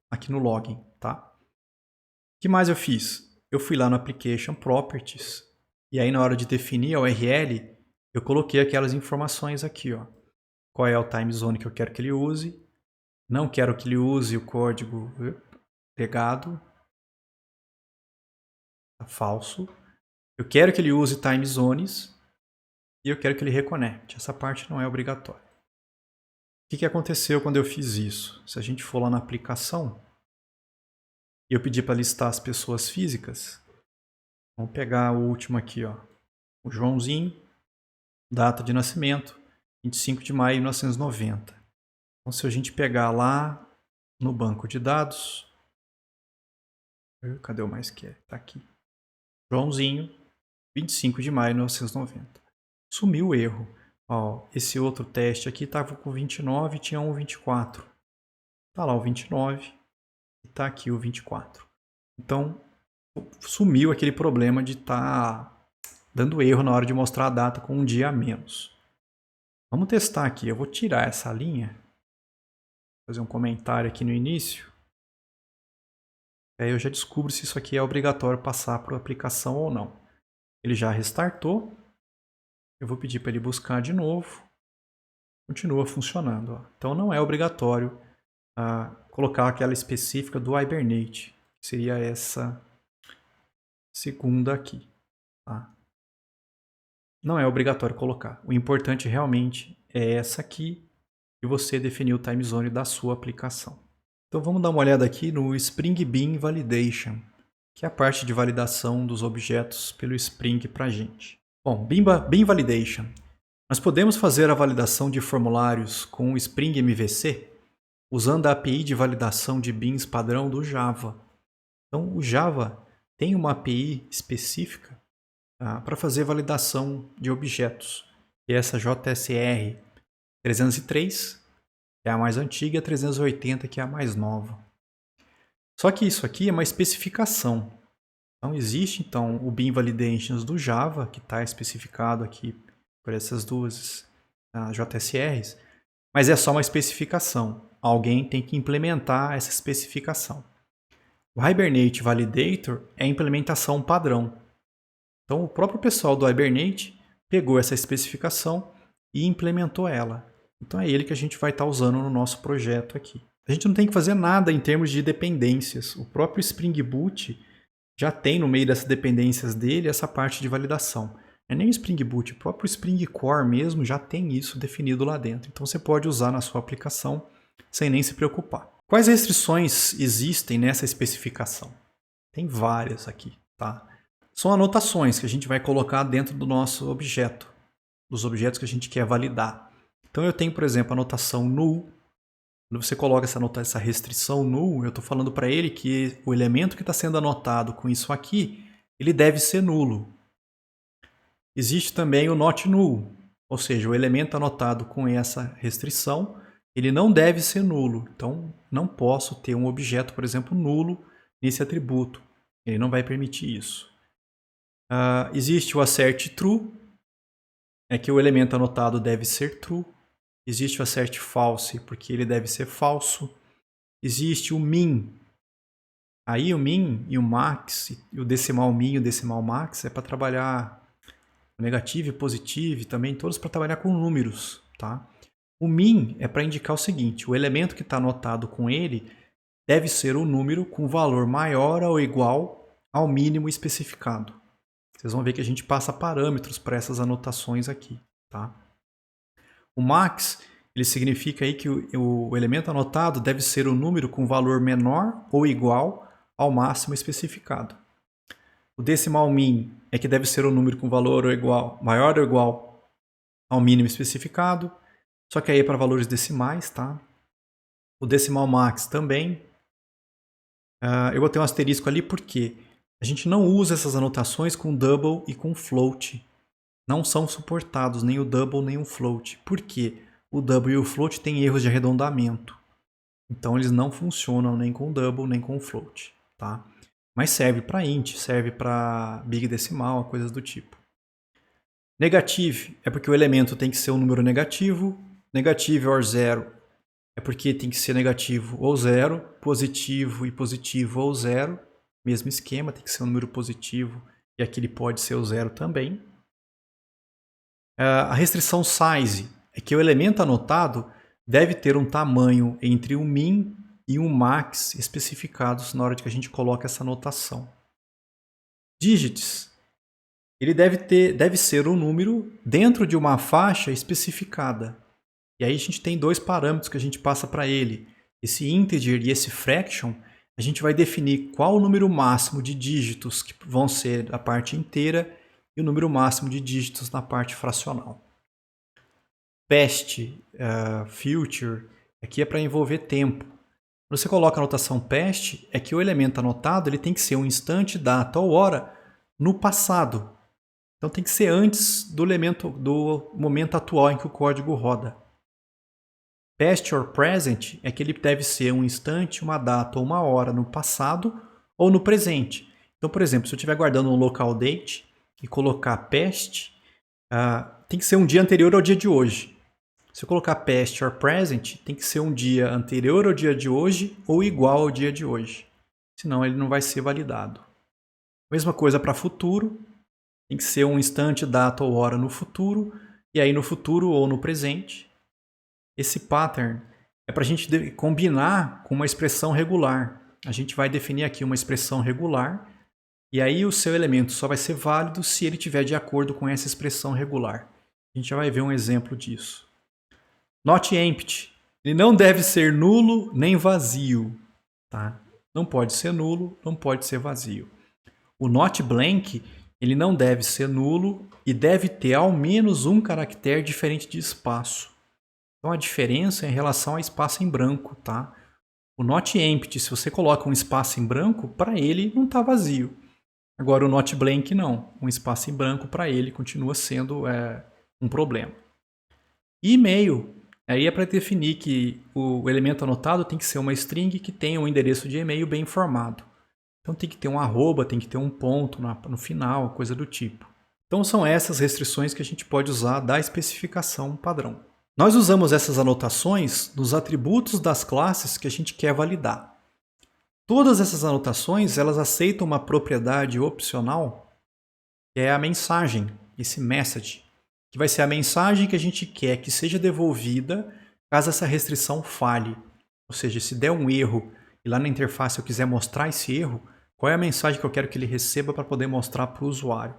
aqui no login, tá? O que mais eu fiz? Eu fui lá no Application Properties, e aí na hora de definir a URL, eu coloquei aquelas informações aqui, ó. Qual é o time zone que eu quero que ele use. Não quero que ele use o código legado. Tá falso. Eu quero que ele use time zones e eu quero que ele reconecte. Essa parte não é obrigatória. O que aconteceu quando eu fiz isso? Se a gente for lá na aplicação e eu pedir para listar as pessoas físicas, vamos pegar o último aqui, ó. O Joãozinho, data de nascimento, 25 de maio de 1990. Então, se a gente pegar lá no banco de dados, cadê o mais que é? Tá aqui. Joãozinho, 25 de maio de 1990. Sumiu o erro. Ó, esse outro teste aqui estava com 29 e tinha um 24. Tá lá o 29 e tá aqui o 24. Então, sumiu aquele problema de estar dando erro na hora de mostrar a data com um dia a menos. Vamos testar aqui. Eu vou tirar essa linha. Fazer um comentário aqui no início. Aí eu já descubro se isso aqui é obrigatório passar para a aplicação ou não. Ele já restartou. Eu vou pedir para ele buscar de novo. Continua funcionando. Ó. Então não é obrigatório colocar aquela específica do Hibernate, que seria essa segunda aqui. Tá? Não é obrigatório colocar. O importante realmente é essa aqui e você definir o time zone da sua aplicação. Então vamos dar uma olhada aqui no Spring Bean Validation, que é a parte de validação dos objetos pelo Spring para a gente. Bom, Bean Validation. Nós podemos fazer a validação de formulários com o Spring MVC usando a API de validação de beans padrão do Java. Então, o Java tem uma API específica para fazer validação de objetos, que é essa JSR 303, que é a mais antiga, e a 380, que é a mais nova. Só que isso aqui é uma especificação. Então, existe então o Bean Validations do Java, que está especificado aqui por essas duas JSRs, mas é só uma especificação. alguém tem que implementar essa especificação. O Hibernate Validator é a implementação padrão. Então, o próprio pessoal do Hibernate pegou essa especificação e implementou ela. Então, é ele que a gente vai estar usando no nosso projeto aqui. A gente não tem que fazer nada em termos de dependências. O próprio Spring Boot já tem no meio dessas dependências dele essa parte de validação. Não é nem o Spring Boot, o próprio Spring Core mesmo já tem isso definido lá dentro. Então, você pode usar na sua aplicação sem nem se preocupar. Quais restrições existem nessa especificação? Tem várias aqui, tá? São anotações que a gente vai colocar dentro do nosso objeto, dos objetos que a gente quer validar. Então eu tenho, por exemplo, a anotação null. Quando você coloca essa restrição null, eu estou falando para ele que o elemento que está sendo anotado com isso aqui, ele deve ser nulo. Existe também o not null, ou seja, o elemento anotado com essa restrição, ele não deve ser nulo. Então, não posso ter um objeto, por exemplo, nulo nesse atributo. Ele não vai permitir isso. Existe o assert true, é que o elemento anotado deve ser true. Existe o assert false, porque ele deve ser falso. Existe o min. Aí o min e o max, e o decimal min e o decimal max é para trabalhar negativo e positivo, também todos para trabalhar com números, tá? O min é para indicar o seguinte: o elemento que está anotado com ele deve ser um número com valor maior ou igual ao mínimo especificado. Vocês vão ver que a gente passa parâmetros para essas anotações aqui, tá? O max, ele significa aí que o elemento anotado deve ser um número com valor menor ou igual ao máximo especificado. O decimal min é que deve ser um número com valor maior ou igual ao mínimo especificado. Só que aí é para valores decimais, tá? O decimal max também. Eu botei um asterisco ali porque a gente não usa essas anotações com double e com float. Não são suportados nem o double nem o float. Por quê? O double e o float têm erros de arredondamento. Então eles não funcionam nem com double nem com float, tá? Mas serve para int, serve para big decimal, coisas do tipo. Negative é porque o elemento tem que ser um número negativo. Negative or zero é porque tem que ser negativo ou zero. Positivo e positivo ou zero. Mesmo esquema, tem que ser um número positivo e aqui ele pode ser o zero também. A restrição size é que o elemento anotado deve ter um tamanho entre o min e o max especificados na hora de que a gente coloca essa anotação. Digits, ele deve ser um número dentro de uma faixa especificada. E aí a gente tem dois parâmetros que a gente passa para ele. Esse integer e esse fraction, a gente vai definir qual o número máximo de dígitos que vão ser a parte inteira e o número máximo de dígitos na parte fracional. Past, future, aqui é para envolver tempo. Quando você coloca a anotação past, é que o elemento anotado ele tem que ser um instante, data ou hora no passado. Então tem que ser antes do momento atual em que o código roda. Past or present é que ele deve ser um instante, uma data ou uma hora no passado ou no presente. Então, por exemplo, se eu estiver guardando um local date e colocar past, tem que ser um dia anterior ao dia de hoje. Se eu colocar past or present, tem que ser um dia anterior ao dia de hoje ou igual ao dia de hoje. Senão ele não vai ser validado. Mesma coisa para futuro. Tem que ser um instante, data ou hora no futuro. E aí no futuro ou no presente. Esse pattern é para a gente combinar com uma expressão regular. A gente vai definir aqui uma expressão regular. E aí o seu elemento só vai ser válido se ele estiver de acordo com essa expressão regular. A gente já vai ver um exemplo disso. Not empty. Ele não deve ser nulo nem vazio. Tá? Não pode ser nulo, não pode ser vazio. O not blank, ele não deve ser nulo e deve ter ao menos um caractere diferente de espaço. Então a diferença é em relação ao espaço em branco. Tá? O not empty, se você coloca um espaço em branco, para ele não está vazio. Agora o not blank não. Um espaço em branco para ele continua sendo um problema. E e-mail. Aí é para definir que o elemento anotado tem que ser uma string que tenha um endereço de e-mail bem informado. Então tem que ter um arroba, tem que ter um ponto no final, coisa do tipo. Então são essas restrições que a gente pode usar da especificação padrão. Nós usamos essas anotações nos atributos das classes que a gente quer validar. Todas essas anotações, elas aceitam uma propriedade opcional, que é a mensagem, esse message, que vai ser a mensagem que a gente quer que seja devolvida caso essa restrição falhe. Ou seja, se der um erro e lá na interface eu quiser mostrar esse erro, qual é a mensagem que eu quero que ele receba para poder mostrar para o usuário?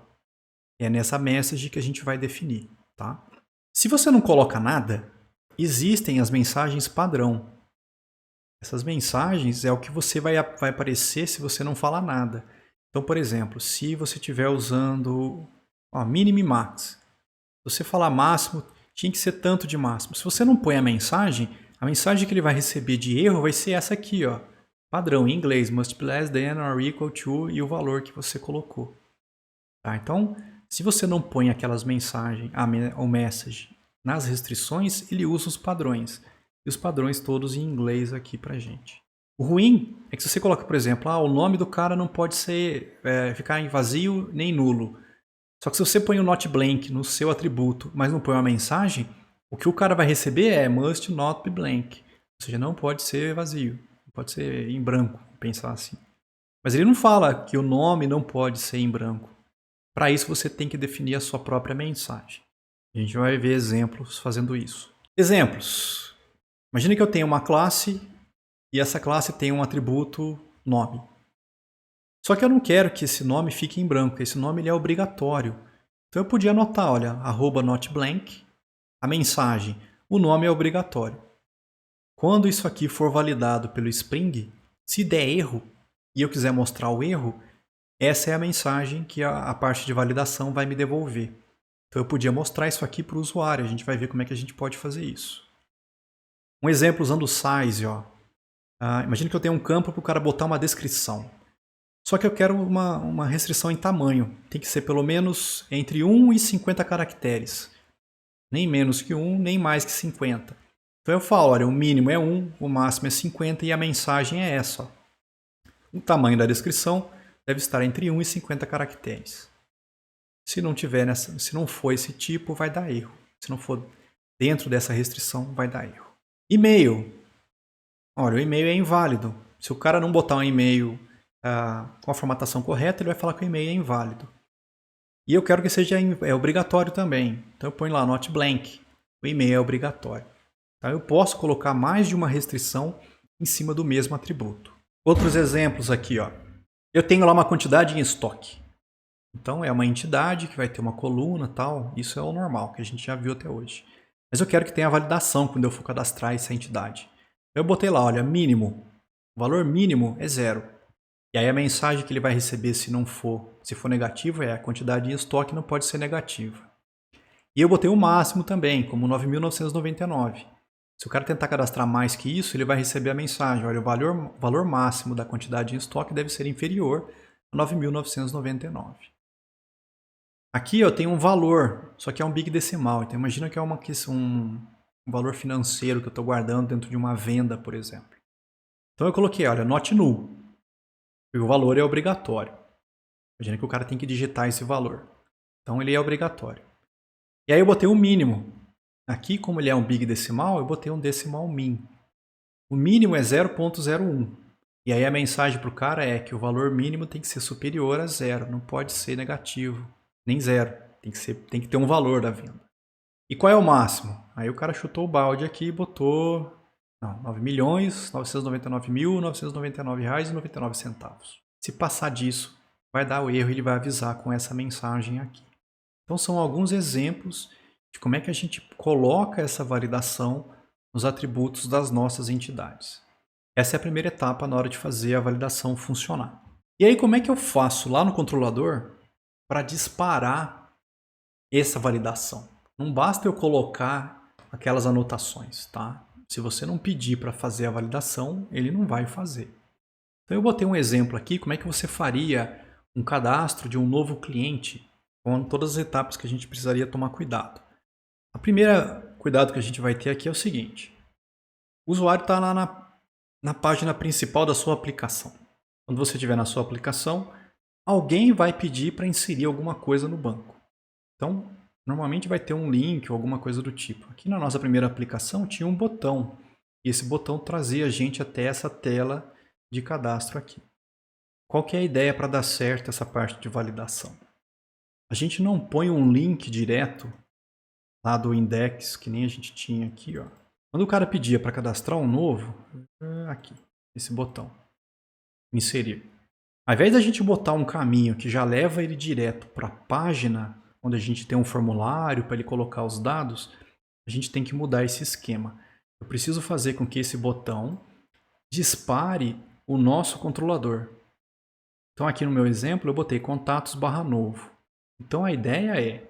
É nessa message que a gente vai definir, tá? Se você não coloca nada, existem as mensagens padrão. Essas mensagens é o que você vai aparecer se você não falar nada. Então, por exemplo, se você estiver usando mínimo e max, se você falar máximo, tinha que ser tanto de máximo. Se você não põe a mensagem que ele vai receber de erro vai ser essa aqui, ó, padrão em inglês, must be less than or equal to e o valor que você colocou. Tá? Então, se você não põe aquelas mensagens, o message, nas restrições, ele usa os padrões. E os padrões todos em inglês aqui pra gente. O ruim é que se você coloca, por exemplo, o nome do cara não pode ficar em vazio nem nulo. Só que se você põe o not blank no seu atributo, mas não põe uma mensagem, o que o cara vai receber é must not be blank. Ou seja, não pode ser vazio. Não pode ser em branco, pensar assim. Mas ele não fala que o nome não pode ser em branco. Para isso você tem que definir a sua própria mensagem. A gente vai ver exemplos fazendo isso. Exemplos. Imagine que eu tenho uma classe e essa classe tem um atributo nome. Só que eu não quero que esse nome fique em branco, esse nome ele é obrigatório. Então eu podia anotar, olha, @notBlank, a mensagem, o nome é obrigatório. Quando isso aqui for validado pelo Spring, se der erro e eu quiser mostrar o erro, essa é a mensagem que a parte de validação vai me devolver. Então eu podia mostrar isso aqui para o usuário, a gente vai ver como é que a gente pode fazer isso. Um exemplo usando o size, ó. Imagina que eu tenho um campo para o cara botar uma descrição. Só que eu quero uma restrição em tamanho. Tem que ser pelo menos entre 1 e 50 caracteres. Nem menos que 1, nem mais que 50. Então eu falo, olha, o mínimo é 1, o máximo é 50 e a mensagem é essa. Ó. O tamanho da descrição deve estar entre 1 e 50 caracteres. Se não for esse tipo, vai dar erro. Se não for dentro dessa restrição, vai dar erro. E-mail. Olha, o e-mail é inválido. Se o cara não botar um e-mail com a formatação correta, ele vai falar que o e-mail é inválido. E eu quero que seja obrigatório também. Então eu ponho lá not blank. O e-mail é obrigatório. Então eu posso colocar mais de uma restrição em cima do mesmo atributo. Outros exemplos aqui, ó. Eu tenho lá uma quantidade em estoque. Então é uma entidade que vai ter uma coluna e tal. Isso é o normal, que a gente já viu até hoje. Mas eu quero que tenha validação quando eu for cadastrar essa entidade. Eu botei lá, olha, mínimo. O valor mínimo é 0. E aí a mensagem que ele vai receber se for negativo é a quantidade em estoque não pode ser negativa. E eu botei o máximo também, como 9.999. Se o cara tentar cadastrar mais que isso, ele vai receber a mensagem, olha, o valor máximo da quantidade em estoque deve ser inferior a 9.999. Aqui eu tenho um valor, só que é um big decimal. Então imagina que é um valor financeiro que eu estou guardando dentro de uma venda, por exemplo. Então eu coloquei, olha, not null. E o valor é obrigatório. Imagina que o cara tem que digitar esse valor. Então ele é obrigatório. E aí eu botei o mínimo. Aqui, como ele é um big decimal, eu botei um decimal min. O mínimo é 0.01. E aí a mensagem para o cara é que o valor mínimo tem que ser superior a 0. Não pode ser negativo, nem 0. Tem que ter um valor da venda. E qual é o máximo? Aí o cara chutou o balde aqui e botou... Não, R$ 9.999.999,99. Se passar disso, vai dar o erro e ele vai avisar com essa mensagem aqui. Então são alguns exemplos de como é que a gente coloca essa validação nos atributos das nossas entidades. Essa é a primeira etapa na hora de fazer a validação funcionar. E aí como é que eu faço lá no controlador para disparar essa validação? Não basta eu colocar aquelas anotações, tá? Se você não pedir para fazer a validação, ele não vai fazer. Então eu botei um exemplo aqui, como é que você faria um cadastro de um novo cliente com todas as etapas que a gente precisaria tomar cuidado. A primeira cuidado que a gente vai ter aqui é o seguinte. O usuário está lá na página principal da sua aplicação. Quando você estiver na sua aplicação, alguém vai pedir para inserir alguma coisa no banco. Então, normalmente vai ter um link ou alguma coisa do tipo. Aqui na nossa primeira aplicação tinha um botão, e esse botão trazia a gente até essa tela de cadastro aqui. Qual que é a ideia para dar certo essa parte de validação? A gente não põe um link direto lá do index, que nem a gente tinha aqui, ó. Quando o cara pedia para cadastrar um novo, aqui, esse botão, inserir. Ao invés da gente botar um caminho que já leva ele direto para a página, onde a gente tem um formulário para ele colocar os dados, a gente tem que mudar esse esquema. Eu preciso fazer com que esse botão dispare o nosso controlador. Então aqui no meu exemplo eu botei contatos / novo. Então a ideia é,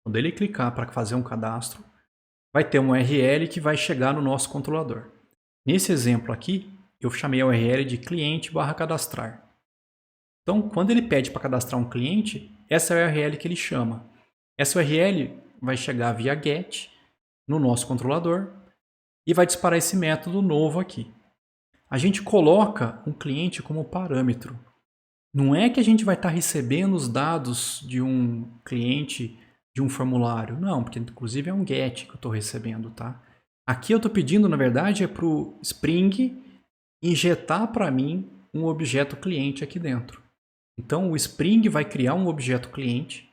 quando ele clicar para fazer um cadastro, vai ter uma URL que vai chegar no nosso controlador. Nesse exemplo aqui, eu chamei a URL de cliente / cadastrar. Então, quando ele pede para cadastrar um cliente, essa é a URL que ele chama. Essa URL vai chegar via GET no nosso controlador e vai disparar esse método novo aqui. A gente coloca um cliente como parâmetro. Não é que a gente vai estar recebendo os dados de um cliente de um formulário. Não, porque inclusive é um GET que eu estou recebendo, tá? Aqui eu estou pedindo, na verdade, é para o Spring injetar para mim um objeto cliente aqui dentro. Então o Spring vai criar um objeto cliente,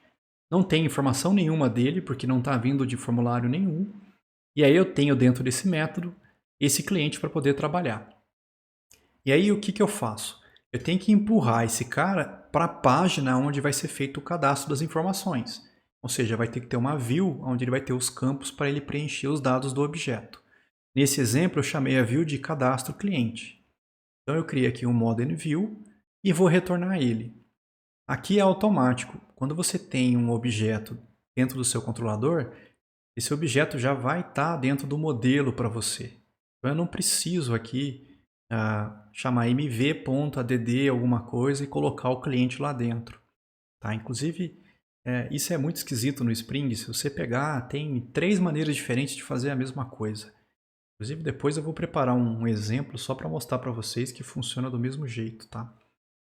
não tem informação nenhuma dele, porque não está vindo de formulário nenhum. E aí eu tenho dentro desse método esse cliente para poder trabalhar. E aí o que eu faço? Eu tenho que empurrar esse cara para a página onde vai ser feito o cadastro das informações. Ou seja, vai ter que ter uma view onde ele vai ter os campos para ele preencher os dados do objeto. Nesse exemplo eu chamei a view de cadastro cliente. Então eu criei aqui um modern view e vou retornar ele. Aqui é automático. Quando você tem um objeto dentro do seu controlador, esse objeto já vai estar dentro do modelo para você. Então eu não preciso aqui chamar mv.add alguma coisa e colocar o cliente lá dentro. Tá? Inclusive, isso é muito esquisito no Spring. Se você pegar, tem 3 maneiras diferentes de fazer a mesma coisa. Inclusive, depois eu vou preparar um exemplo só para mostrar para vocês que funciona do mesmo jeito. Tá?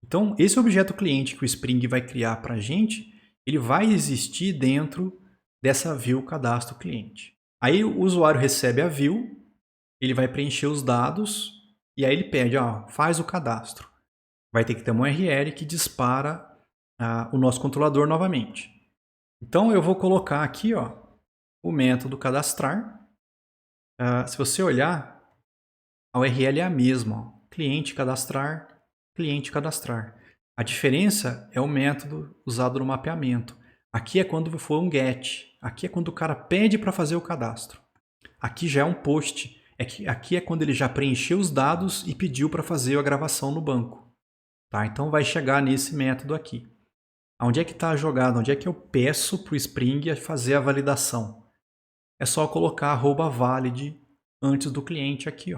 Então, esse objeto cliente que o Spring vai criar para a gente, ele vai existir dentro dessa view cadastro cliente. Aí o usuário recebe a view, ele vai preencher os dados e aí ele pede, faz o cadastro. Vai ter que ter uma URL que dispara o nosso controlador novamente. Então eu vou colocar aqui o método cadastrar. Se você olhar, a URL é a mesma. Cliente cadastrar, cliente cadastrar. A diferença é o método usado no mapeamento. Aqui é quando for um GET. Aqui é quando o cara pede para fazer o cadastro. Aqui já é um POST. Aqui é quando ele já preencheu os dados e pediu para fazer a gravação no banco. Tá? Então vai chegar nesse método aqui. Onde é que está a jogada? Onde é que eu peço para o Spring fazer a validação? É só colocar @valid antes do cliente aqui.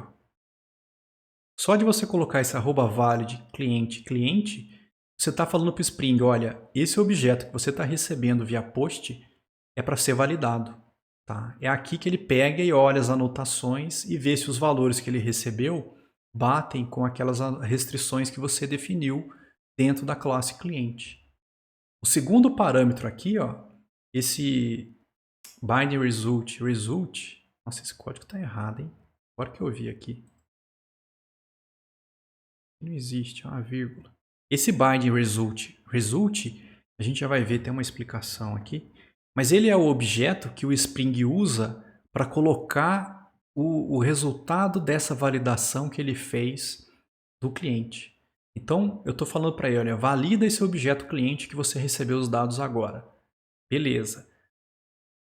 Só de você colocar esse @valid cliente, você está falando para o Spring, olha, esse objeto que você está recebendo via POST é para ser validado. Tá? É aqui que ele pega e olha as anotações e vê se os valores que ele recebeu batem com aquelas restrições que você definiu dentro da classe cliente. O segundo parâmetro aqui, esse bind result, nossa, esse código está errado, hein? Agora que eu vi aqui. Não existe, é uma vírgula. Esse bind result, a gente já vai ver, tem uma explicação aqui, mas ele é o objeto que o Spring usa para colocar o resultado dessa validação que ele fez do cliente. Então, eu estou falando para ele, olha, valida esse objeto cliente que você recebeu os dados agora. Beleza.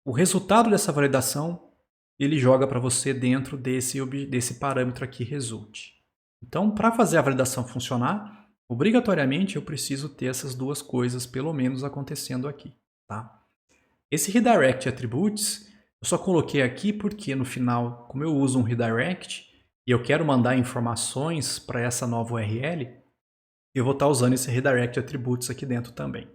O resultado dessa validação, ele joga para você dentro desse parâmetro aqui, result. Então, para fazer a validação funcionar, obrigatoriamente eu preciso ter essas duas coisas, pelo menos, acontecendo aqui. Tá? Esse redirect attributes, eu só coloquei aqui porque no final, como eu uso um redirect e eu quero mandar informações para essa nova URL, eu vou estar usando esse redirect attributes aqui dentro também.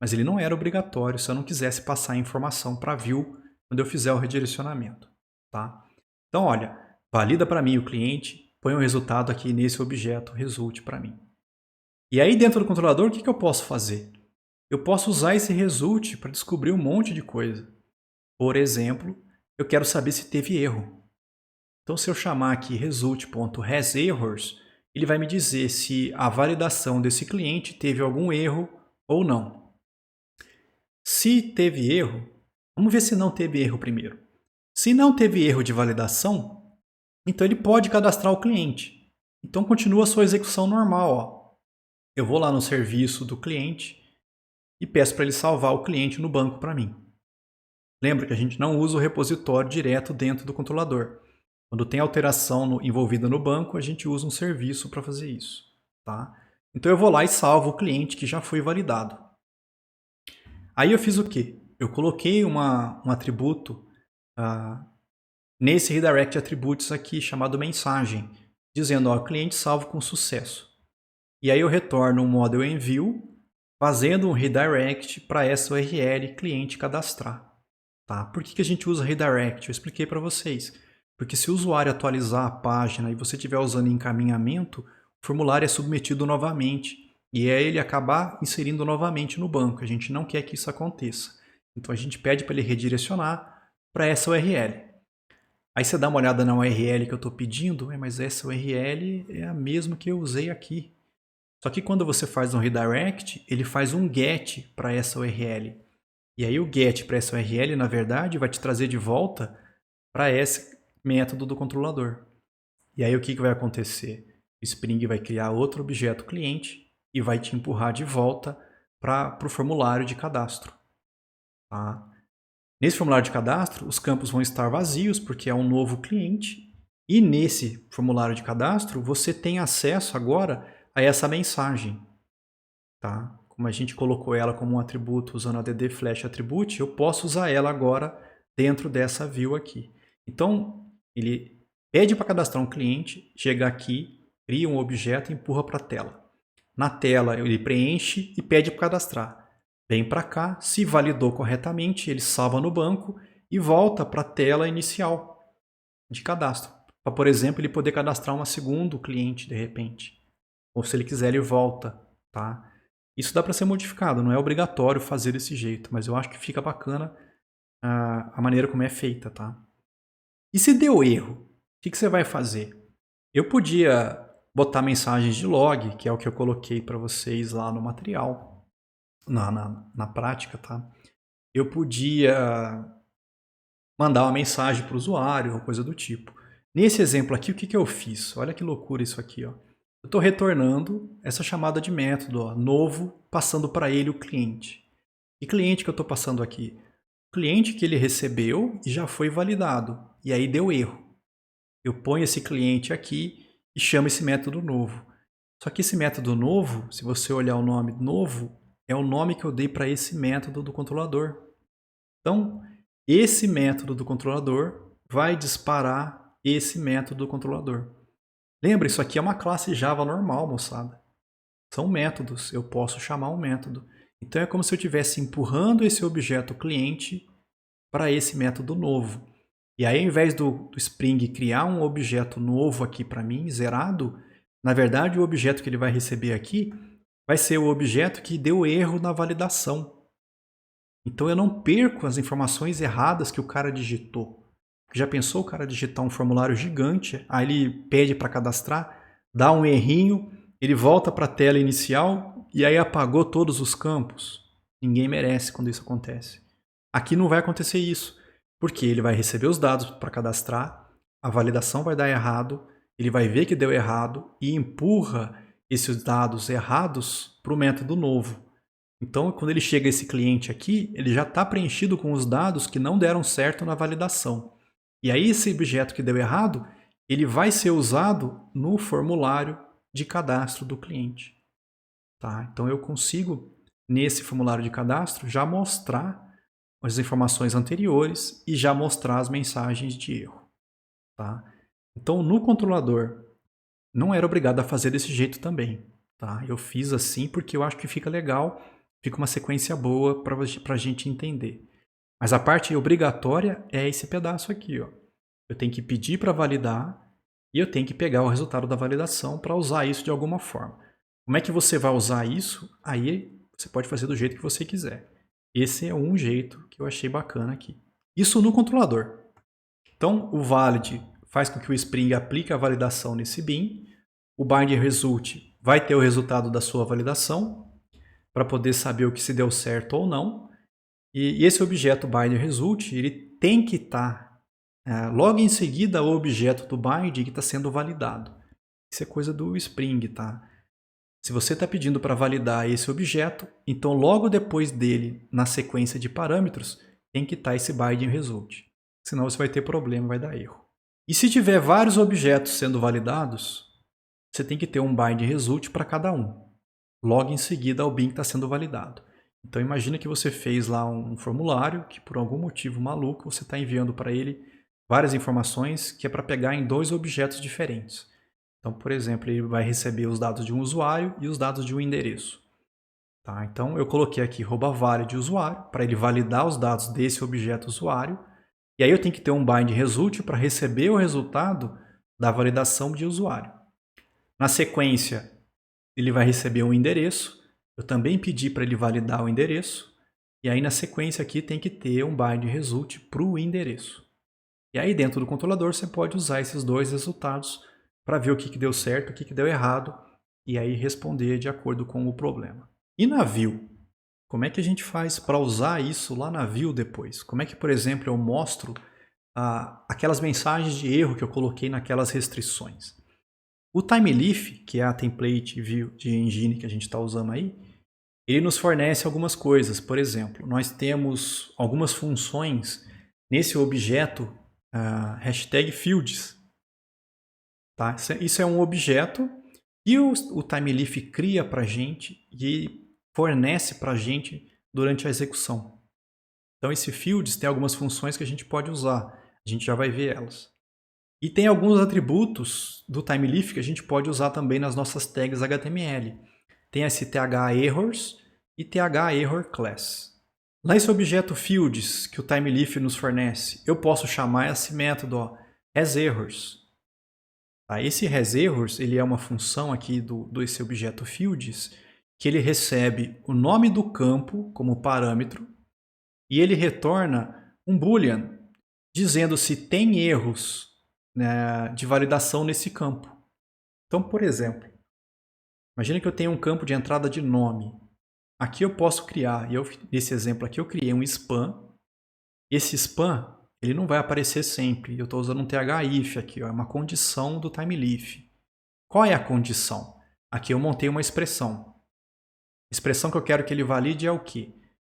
Mas ele não era obrigatório se eu não quisesse passar a informação para a view quando eu fizer o redirecionamento. Tá? Então, olha, valida para mim o cliente, põe o resultado aqui nesse objeto result para mim. E aí dentro do controlador, o que eu posso fazer? eu posso usar esse result para descobrir um monte de coisa. Por exemplo, eu quero saber se teve erro. Então, se eu chamar aqui result.hasErrors, ele vai me dizer se a validação desse cliente teve algum erro ou não. Se teve erro, vamos ver se não teve erro primeiro. Se não teve erro de validação, então ele pode cadastrar o cliente. Então continua a sua execução normal. Ó. Eu vou lá no serviço do cliente e peço para ele salvar o cliente no banco para mim. Lembra que a gente não usa o repositório direto dentro do controlador. Quando tem alteração envolvida no banco, a gente usa um serviço para fazer isso. Tá? Então eu vou lá e salvo o cliente que já foi validado. Aí eu fiz o quê? Eu coloquei um atributo nesse redirect attributes aqui chamado mensagem, dizendo ó, cliente salvo com sucesso. E aí eu retorno um model envio fazendo um redirect para essa URL cliente cadastrar. Tá? Por que a gente usa redirect? Eu expliquei para vocês. Porque se o usuário atualizar a página e você estiver usando encaminhamento, o formulário é submetido novamente. E aí ele acabar inserindo novamente no banco. A gente não quer que isso aconteça. Então a gente pede para ele redirecionar para essa URL. Aí você dá uma olhada na URL que eu estou pedindo, mas essa URL é a mesma que eu usei aqui. Só que quando você faz um redirect, ele faz um get para essa URL. E aí o get para essa URL, na verdade, vai te trazer de volta para esse método do controlador. E aí o que vai acontecer? O Spring vai criar outro objeto cliente e vai te empurrar de volta para o formulário de cadastro. Tá? Nesse formulário de cadastro, os campos vão estar vazios porque é um novo cliente. E nesse formulário de cadastro, você tem acesso agora a essa mensagem. Tá? Como a gente colocou ela como um atributo usando a DD Flash Attribute, eu posso usar ela agora dentro dessa view aqui. Então, ele pede para cadastrar um cliente, chega aqui, cria um objeto e empurra para a tela. Na tela, ele preenche e pede para cadastrar. Vem para cá, se validou corretamente, ele salva no banco e volta para a tela inicial de cadastro. Para, por exemplo, ele poder cadastrar um segundo cliente de repente. Ou se ele quiser, ele volta. Tá? Isso dá para ser modificado, não é obrigatório fazer desse jeito, mas eu acho que fica bacana a maneira como é feita. Tá? E se deu erro, o que você vai fazer? Eu podia botar mensagens de log, que é o que eu coloquei para vocês lá no material, na prática. Tá? Eu podia mandar uma mensagem para o usuário, ou coisa do tipo. Nesse exemplo aqui, o que eu fiz? Olha que loucura isso aqui. Ó. Eu estou retornando essa chamada de método ó, novo, passando para ele o cliente. Que cliente que eu estou passando aqui? O cliente que ele recebeu e já foi validado. E aí deu erro. Eu ponho esse cliente aqui e chamo esse método novo. Só que esse método novo, se você olhar o nome novo, é o nome que eu dei para esse método do controlador. Então, esse método do controlador vai disparar esse método do controlador. Lembra, isso aqui é uma classe Java normal, moçada. São métodos, eu posso chamar um método. Então é como se eu estivesse empurrando esse objeto cliente para esse método novo. E aí, ao invés do Spring criar um objeto novo aqui para mim, zerado, na verdade o objeto que ele vai receber aqui vai ser o objeto que deu erro na validação. Então eu não perco as informações erradas que o cara digitou. Já pensou o cara digitar um formulário gigante, aí ele pede para cadastrar, dá um errinho, ele volta para a tela inicial e aí apagou todos os campos? Ninguém merece quando isso acontece. Aqui não vai acontecer isso, porque ele vai receber os dados para cadastrar, a validação vai dar errado, ele vai ver que deu errado e empurra esses dados errados para o método novo. Então, quando ele chega esse cliente aqui, ele já está preenchido com os dados que não deram certo na validação. E aí esse objeto que deu errado, ele vai ser usado no formulário de cadastro do cliente. Tá? Então eu consigo, nesse formulário de cadastro, já mostrar as informações anteriores e já mostrar as mensagens de erro. Tá? Então no controlador, não era obrigado a fazer desse jeito também. Tá? Eu fiz assim porque eu acho que fica legal, fica uma sequência boa para a gente entender. Mas a parte obrigatória é esse pedaço aqui. Ó. Eu tenho que pedir para validar e eu tenho que pegar o resultado da validação para usar isso de alguma forma. Como é que você vai usar isso? Aí você pode fazer do jeito que você quiser. Esse é um jeito que eu achei bacana aqui. Isso no controlador. Então, o valid faz com que o Spring aplique a validação nesse bin. O bind result vai ter o resultado da sua validação para poder saber o que se deu certo ou não. E esse objeto bind result ele tem que estar logo em seguida ao objeto do bind que está sendo validado. Isso é coisa do Spring, tá? Se você está pedindo para validar esse objeto, então logo depois dele, na sequência de parâmetros, tem que estar esse bind result. Senão você vai ter problema, vai dar erro. E se tiver vários objetos sendo validados, você tem que ter um bind result para cada um. Logo em seguida ao bin que está sendo validado. Então imagina que você fez lá um formulário que por algum motivo maluco você está enviando para ele várias informações que é para pegar em 2 objetos diferentes. Então, por exemplo, ele vai receber os dados de um usuário e os dados de um endereço. Tá? Então, eu coloquei aqui @valid usuário para ele validar os dados desse objeto usuário. E aí eu tenho que ter um bind result para receber o resultado da validação de usuário. Na sequência, ele vai receber um endereço. Eu também pedi para ele validar o endereço. E aí na sequência aqui tem que ter um bind result para o endereço. E aí dentro do controlador você pode usar esses 2 resultados para ver o que deu certo, o que deu errado, e aí responder de acordo com o problema. E na view? Como é que a gente faz para usar isso lá na view depois? Como é que, por exemplo, eu mostro aquelas mensagens de erro que eu coloquei naquelas restrições? O TimeLeaf, que é a template view de engine que a gente está usando aí, ele nos fornece algumas coisas. Por exemplo, nós temos algumas funções nesse objeto #fields. Tá? Isso é um objeto que o TimeLeaf cria para a gente e fornece para a gente durante a execução. Então esse fields tem algumas funções que a gente pode usar. A gente já vai ver elas. E tem alguns atributos do TimeLeaf que a gente pode usar também nas nossas tags HTML. Tem esse TH_errors e TH_error_class. Lá esse objeto fields que o TimeLeaf nos fornece, eu posso chamar esse método hasErrors. Esse hasErrors ele é uma função aqui desse objeto fields que ele recebe o nome do campo como parâmetro e ele retorna um boolean dizendo se tem erros de validação nesse campo. Então, por exemplo, imagine que eu tenho um campo de entrada de nome. Aqui eu posso criar, nesse exemplo aqui eu criei um span. Esse span ele não vai aparecer sempre. Eu estou usando um TH-if aqui, é uma condição do TimeLeaf. Qual é a condição? Aqui eu montei uma expressão. A expressão que eu quero que ele valide é o quê?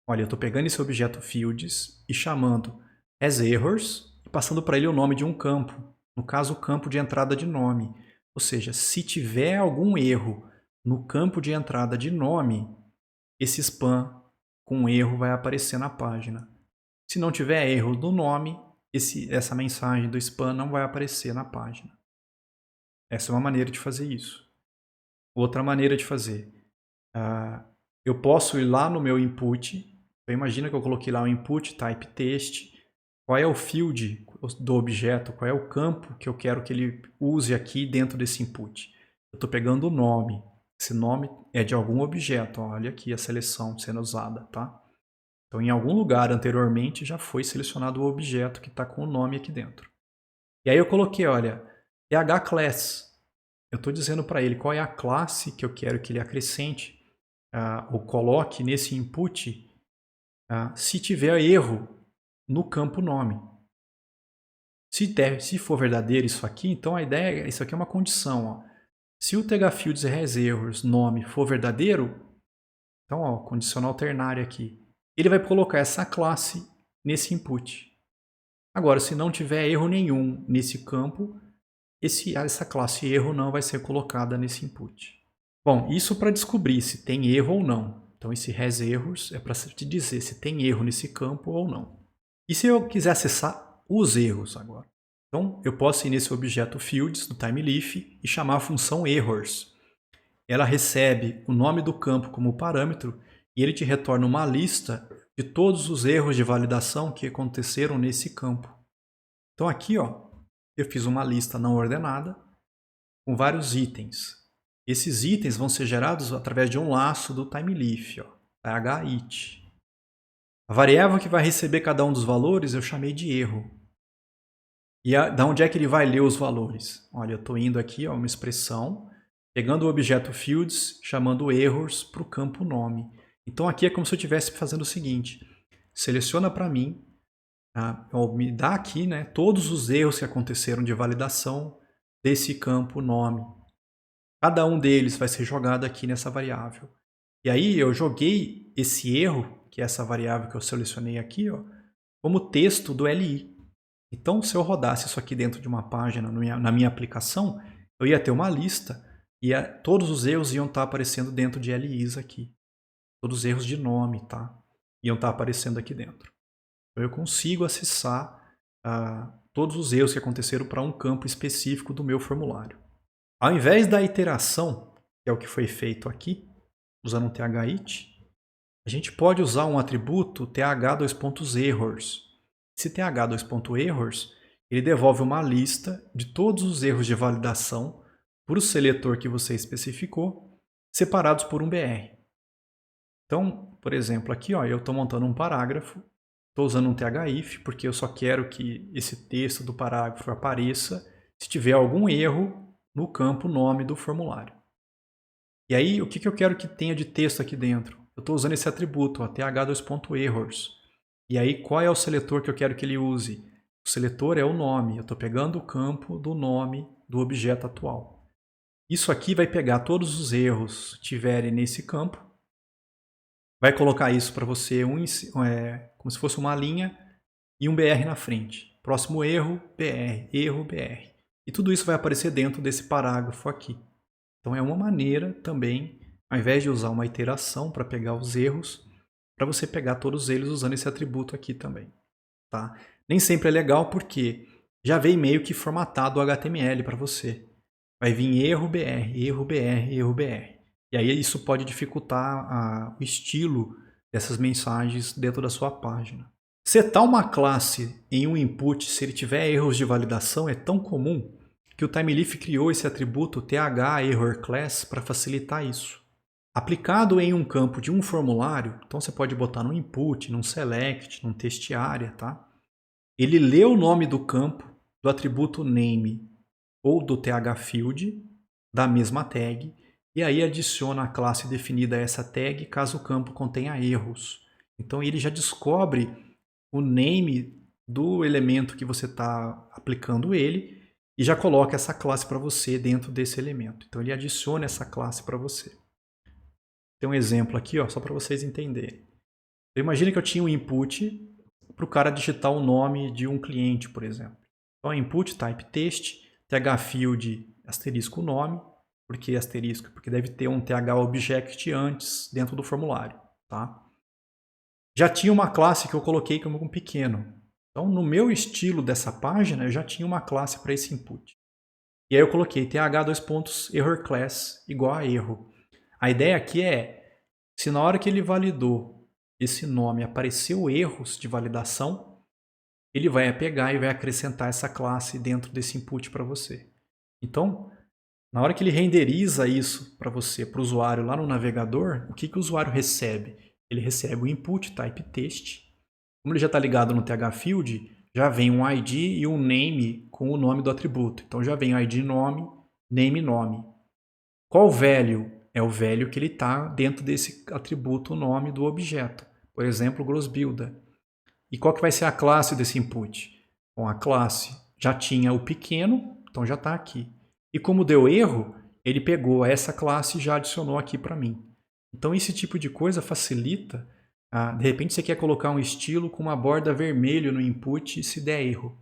Olha, eu estou pegando esse objeto fields e chamando hasErrors e passando para ele o nome de um campo. No caso, o campo de entrada de nome. Ou seja, se tiver algum erro no campo de entrada de nome, esse span com erro vai aparecer na página. Se não tiver erro no nome, essa mensagem do spam não vai aparecer na página. Essa é uma maneira de fazer isso. Outra maneira de fazer. Eu posso ir lá no meu input. Então, imagina que eu coloquei lá o input type text. Qual é o field do objeto? Qual é o campo que eu quero que ele use aqui dentro desse input? Eu estou pegando o nome. Esse nome é de algum objeto. Olha aqui a seleção sendo usada, tá? Então, em algum lugar anteriormente já foi selecionado o objeto que está com o nome aqui dentro. E aí eu coloquei, olha, TH_class. Eu estou dizendo para ele qual é a classe que eu quero que ele acrescente ou coloque nesse input se tiver erro no campo nome. Se for verdadeiro isso aqui, então a ideia isso aqui é uma condição. Ó. Se o TH_fields hasErrors nome for verdadeiro, então ó, condicional ternário aqui, ele vai colocar essa classe nesse input. Agora, se não tiver erro nenhum nesse campo, essa classe erro não vai ser colocada nesse input. Bom, isso para descobrir se tem erro ou não. Então, esse hasErrors é para te dizer se tem erro nesse campo ou não. E se eu quiser acessar os erros agora? Então, eu posso ir nesse objeto fields do TimeLeaf e chamar a função errors. Ela recebe o nome do campo como parâmetro e ele te retorna uma lista de todos os erros de validação que aconteceram nesse campo. Então aqui ó, eu fiz uma lista não ordenada com vários itens. Esses itens vão ser gerados através de um laço do TimeLeaf. Ó. TH-it. A variável que vai receber cada um dos valores eu chamei de erro. E da onde é que ele vai ler os valores? Olha, eu estou indo aqui, ó, uma expressão, pegando o objeto fields, chamando errors para o campo nome. Então aqui é como se eu estivesse fazendo o seguinte, seleciona para mim, me dá aqui, né, todos os erros que aconteceram de validação desse campo nome. Cada um deles vai ser jogado aqui nessa variável. E aí eu joguei esse erro, que é essa variável que eu selecionei aqui, ó, como texto do LI. Então, se eu rodasse isso aqui dentro de uma página na minha aplicação, eu ia ter uma lista e todos os erros iam estar aparecendo dentro de LIs aqui. Todos os erros de nome, tá? Iam estar aparecendo aqui dentro. Então, eu consigo acessar todos os erros que aconteceram para um campo específico do meu formulário. Ao invés da iteração, que é o que foi feito aqui, usando um TH-it, a gente pode usar um atributo th2.errors. Esse th2.errors, ele devolve uma lista de todos os erros de validação para o seletor que você especificou, separados por um BR. Então, por exemplo, aqui ó, eu estou montando um parágrafo, estou usando um TH-if, porque eu só quero que esse texto do parágrafo apareça se tiver algum erro no campo nome do formulário. E aí, o que eu quero que tenha de texto aqui dentro? Eu estou usando esse atributo, th2.errors. E aí, qual é o seletor que eu quero que ele use? O seletor é o nome. Eu estou pegando o campo do nome do objeto atual. Isso aqui vai pegar todos os erros que tiverem nesse campo, vai colocar isso para você como se fosse uma linha e um BR na frente. Próximo erro, BR, erro, BR. E tudo isso vai aparecer dentro desse parágrafo aqui. Então é uma maneira também, ao invés de usar uma iteração para pegar os erros, para você pegar todos eles usando esse atributo aqui também. Tá? Nem sempre é legal porque já vem meio que formatado o HTML para você. Vai vir erro BR, erro BR, erro BR. E aí isso pode dificultar o estilo dessas mensagens dentro da sua página. Setar uma classe em um input se ele tiver erros de validação é tão comum que o TimeLeaf criou esse atributo TH-errorClass para facilitar isso. Aplicado em um campo de um formulário, então você pode botar no input, num select, num test-area, tá? Ele lê o nome do campo do atributo name ou do TH-field da mesma tag e aí adiciona a classe definida a essa tag caso o campo contenha erros. Então ele já descobre o name do elemento que você está aplicando ele e já coloca essa classe para você dentro desse elemento. Então ele adiciona essa classe para você. Tem um exemplo aqui, ó, só para vocês entenderem. Então, imagina que eu tinha um input para o cara digitar o nome de um cliente, por exemplo. Então, input type text, thfield asterisco nome, por que asterisco? Porque deve ter um thObject antes dentro do formulário. Tá? Já tinha uma classe que eu coloquei como um pequeno. Então, no meu estilo dessa página, eu já tinha uma classe para esse input. E aí eu coloquei th2.errorClass igual a erro. A ideia aqui é, se na hora que ele validou esse nome apareceu erros de validação, ele vai pegar e vai acrescentar essa classe dentro desse input para você. Então, na hora que ele renderiza isso para você, para o usuário lá no navegador, o que o usuário recebe? Ele recebe o input type text. Como ele já está ligado no TH-field, já vem um ID e um name com o nome do atributo. Então já vem ID nome, name nome. Qual value? É o value que ele está dentro desse atributo nome do objeto. Por exemplo, grossbuilder. E qual que vai ser a classe desse input? Bom, a classe já tinha o pequeno, então já está aqui. E como deu erro, ele pegou essa classe e já adicionou aqui para mim. Então esse tipo de coisa facilita. De repente você quer colocar um estilo com uma borda vermelha no input se der erro.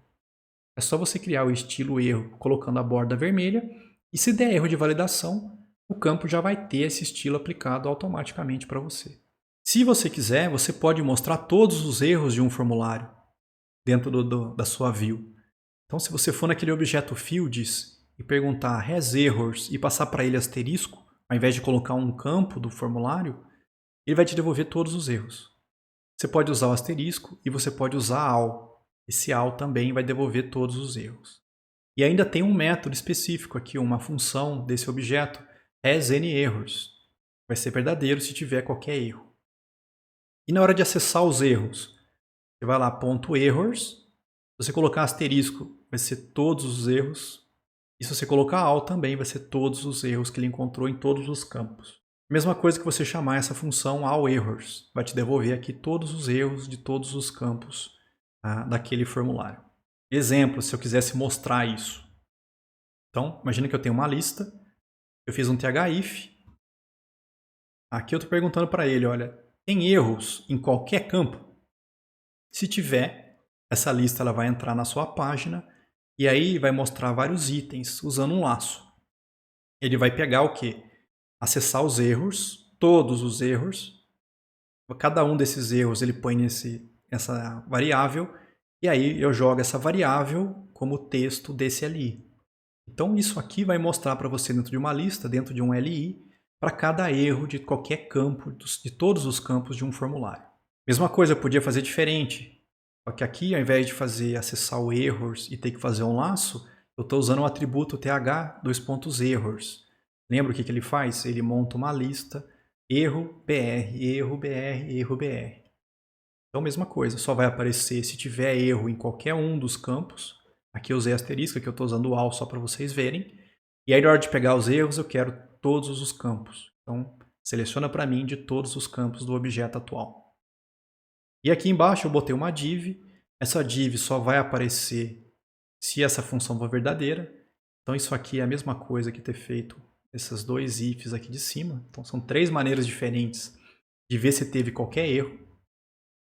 É só você criar o estilo erro colocando a borda vermelha e se der erro de validação, o campo já vai ter esse estilo aplicado automaticamente para você. Se você quiser, você pode mostrar todos os erros de um formulário dentro da sua view. Então, se você for naquele objeto fields e perguntar has errors e passar para ele asterisco, ao invés de colocar um campo do formulário, ele vai te devolver todos os erros. Você pode usar o asterisco e você pode usar all. Esse all também vai devolver todos os erros. E ainda tem um método específico aqui, uma função desse objeto, has any errors. Vai ser verdadeiro se tiver qualquer erro. E na hora de acessar os erros, você vai lá, ponto errors. Se você colocar asterisco, vai ser todos os erros. E se você colocar all também, vai ser todos os erros que ele encontrou em todos os campos. Mesma coisa que você chamar essa função all errors. Vai te devolver aqui todos os erros de todos os campos daquele formulário. Exemplo, se eu quisesse mostrar isso. Então, imagina que eu tenho uma lista. Eu fiz um thif. Aqui eu estou perguntando para ele, olha, tem erros em qualquer campo? Se tiver, essa lista ela vai entrar na sua página e aí vai mostrar vários itens usando um laço. Ele vai pegar o quê? Acessar os erros, todos os erros. Cada um desses erros ele põe nessa variável e aí eu jogo essa variável como texto desse LI. Então isso aqui vai mostrar para você dentro de uma lista, dentro de um LI, para cada erro de qualquer campo, de todos os campos de um formulário. Mesma coisa, eu podia fazer diferente. Só que aqui, ao invés de acessar o errors e ter que fazer um laço, eu estou usando o atributo th2.errors. Lembra o que ele faz? Ele monta uma lista, erro, br, erro, br, erro, br. Então, mesma coisa, só vai aparecer se tiver erro em qualquer um dos campos. Aqui eu usei asterisco, aqui eu estou usando o all só para vocês verem. E aí, na hora de pegar os erros, eu quero todos os campos. Então, seleciona para mim de todos os campos do objeto atual. E aqui embaixo eu botei uma div. Essa div só vai aparecer se essa função for verdadeira. Então isso aqui é a mesma coisa que ter feito esses dois ifs aqui de cima. Então são 3 maneiras diferentes de ver se teve qualquer erro.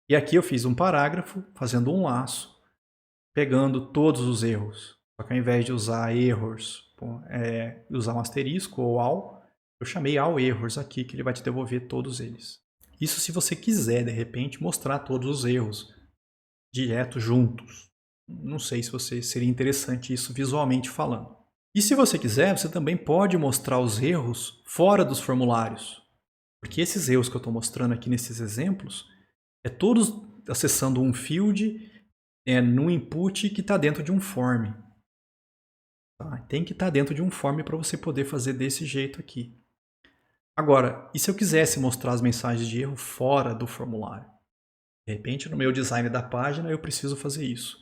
E aqui eu fiz um parágrafo fazendo um laço, pegando todos os erros. Só que ao invés de usar errors, usar um asterisco ou all, eu chamei all errors aqui, que ele vai te devolver todos eles. Isso se você quiser, de repente, mostrar todos os erros direto juntos. Não sei se seria interessante isso visualmente falando. E se você quiser, você também pode mostrar os erros fora dos formulários. Porque esses erros que eu estou mostrando aqui nesses exemplos, é todos acessando um field no input que está dentro de um form. Tá? Tem que estar dentro de um form para você poder fazer desse jeito aqui. Agora, e se eu quisesse mostrar as mensagens de erro fora do formulário? De repente, no meu design da página, eu preciso fazer isso.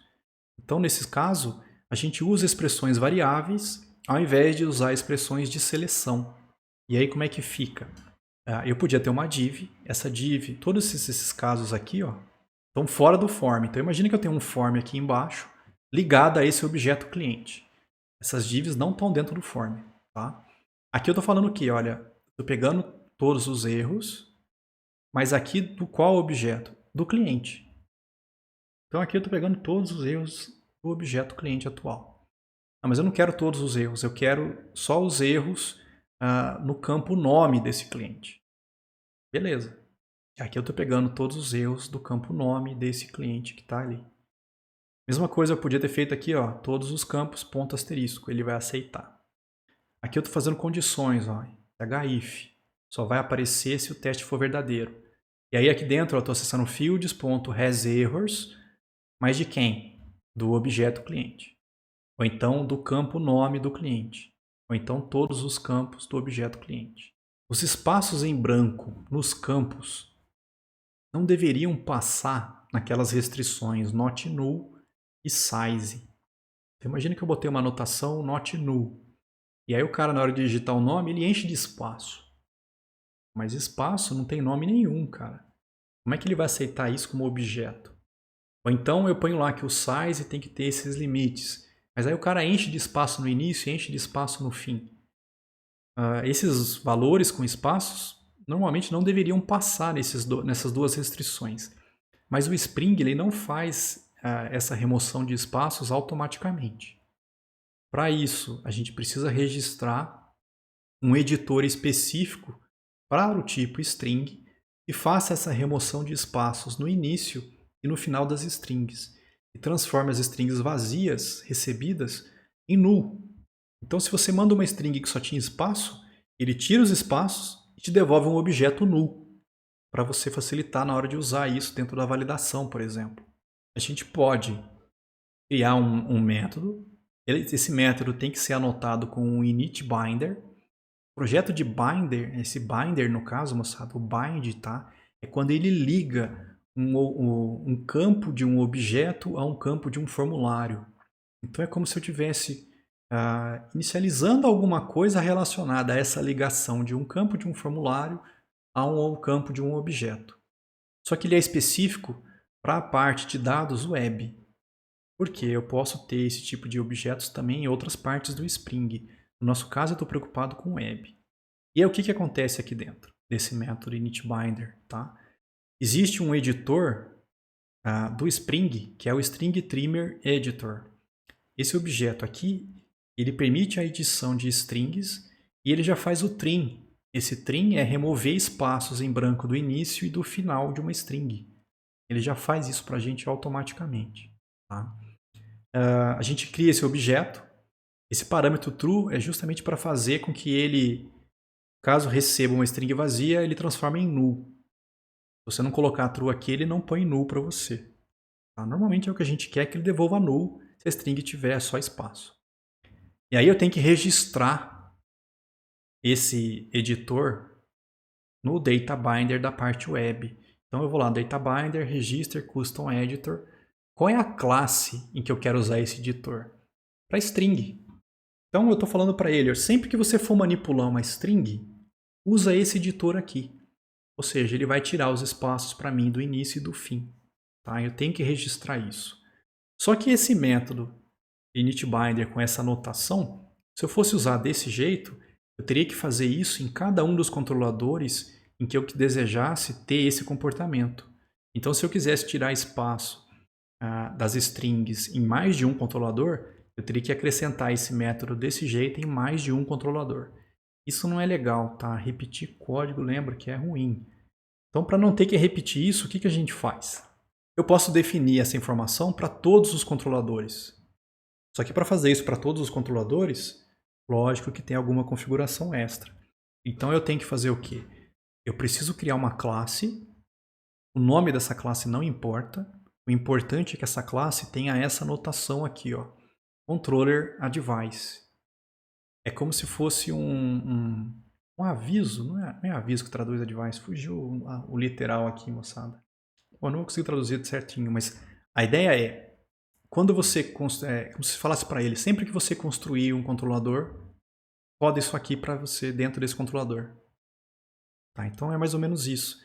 Então, nesse caso, a gente usa expressões variáveis ao invés de usar expressões de seleção. E aí, como é que fica? Eu podia ter uma div. Essa div, todos esses casos aqui, estão fora do form. Então, imagine que eu tenho um form aqui embaixo ligado a esse objeto cliente. Essas divs não estão dentro do form. Tá? Aqui eu estou falando o quê? Olha, estou pegando todos os erros, mas aqui do qual objeto? Do cliente. Então aqui eu estou pegando todos os erros do objeto cliente atual. Mas eu não quero todos os erros, eu quero só os erros no campo nome desse cliente. Beleza. Aqui eu estou pegando todos os erros do campo nome desse cliente que está ali. Mesma coisa eu podia ter feito aqui, todos os campos, ponto asterisco, ele vai aceitar. Aqui eu estou fazendo condições, if. Só vai aparecer se o teste for verdadeiro. E aí aqui dentro eu estou acessando fields.hasErrors, mas de quem? Do objeto cliente. Ou então do campo nome do cliente. Ou então todos os campos do objeto cliente. Os espaços em branco nos campos não deveriam passar naquelas restrições not null e size. Então, imagina que eu botei uma anotação not null. E aí o cara, na hora de digitar o nome, ele enche de espaço. Mas espaço não tem nome nenhum, cara. Como é que ele vai aceitar isso como objeto? Ou então eu ponho lá que o size tem que ter esses limites. Mas aí o cara enche de espaço no início e enche de espaço no fim. Esses valores com espaços normalmente não deveriam passar nessas duas restrições. Mas o Spring ele não faz essa remoção de espaços automaticamente. Para isso, a gente precisa registrar um editor específico para o tipo string que faça essa remoção de espaços no início e no final das strings e transforme as strings vazias recebidas em null. Então, se você manda uma string que só tinha espaço, ele tira os espaços e te devolve um objeto null para você facilitar na hora de usar isso dentro da validação, por exemplo. A gente pode criar um método. Esse método tem que ser anotado com um initBinder. O projeto de binder, esse binder no caso, moçada, o bind, tá? É quando ele liga um campo de um objeto a um campo de um formulário. Então é como se eu tivesse inicializando alguma coisa relacionada a essa ligação de um campo de um formulário a um campo de um objeto. Só que ele é específico para a parte de dados web, porque eu posso ter esse tipo de objetos também em outras partes do Spring. No nosso caso, eu estou preocupado com web. E aí, o que acontece aqui dentro desse método initBinder? Tá? Existe um editor do Spring, que é o String Trimmer Editor. Esse objeto aqui, ele permite a edição de strings e ele já faz o trim. Esse trim é remover espaços em branco do início e do final de uma string. Ele já faz isso para a gente automaticamente. Tá? A gente cria esse objeto. Esse parâmetro true é justamente para fazer com que ele, caso receba uma string vazia, ele transforme em null. Se você não colocar true aqui, ele não põe null para você. Tá? Normalmente é o que a gente quer, que ele devolva null se a string tiver só espaço. E aí eu tenho que registrar esse editor no data binder da parte web. Então eu vou lá, data binder, register, custom editor. Qual é a classe em que eu quero usar esse editor? Para string. Então eu estou falando para ele, sempre que você for manipular uma string, usa esse editor aqui. Ou seja, ele vai tirar os espaços para mim do início e do fim. Tá? Eu tenho que registrar isso. Só que esse método initBinder com essa notação, se eu fosse usar desse jeito, eu teria que fazer isso em cada um dos controladores em que eu desejasse ter esse comportamento. Então, se eu quisesse tirar espaço das strings em mais de um controlador, eu teria que acrescentar esse método desse jeito em mais de um controlador. Isso não é legal, tá? Repetir código, lembra que é ruim. Então, para não ter que repetir isso, o que a gente faz? Eu posso definir essa informação para todos os controladores. Só que para fazer isso para todos os controladores, lógico que tem alguma configuração extra. Então eu tenho que fazer o quê? Eu preciso criar uma classe, o nome dessa classe não importa, o importante é que essa classe tenha essa notação aqui, ó, controller_advice. É como se fosse um aviso, não é aviso que traduz advice, fugiu o literal aqui, moçada. Bom, eu não consigo traduzir certinho, mas a ideia é, quando você, como se falasse para ele, sempre que você construir um controlador, roda isso aqui para você dentro desse controlador. Tá? Então é mais ou menos isso.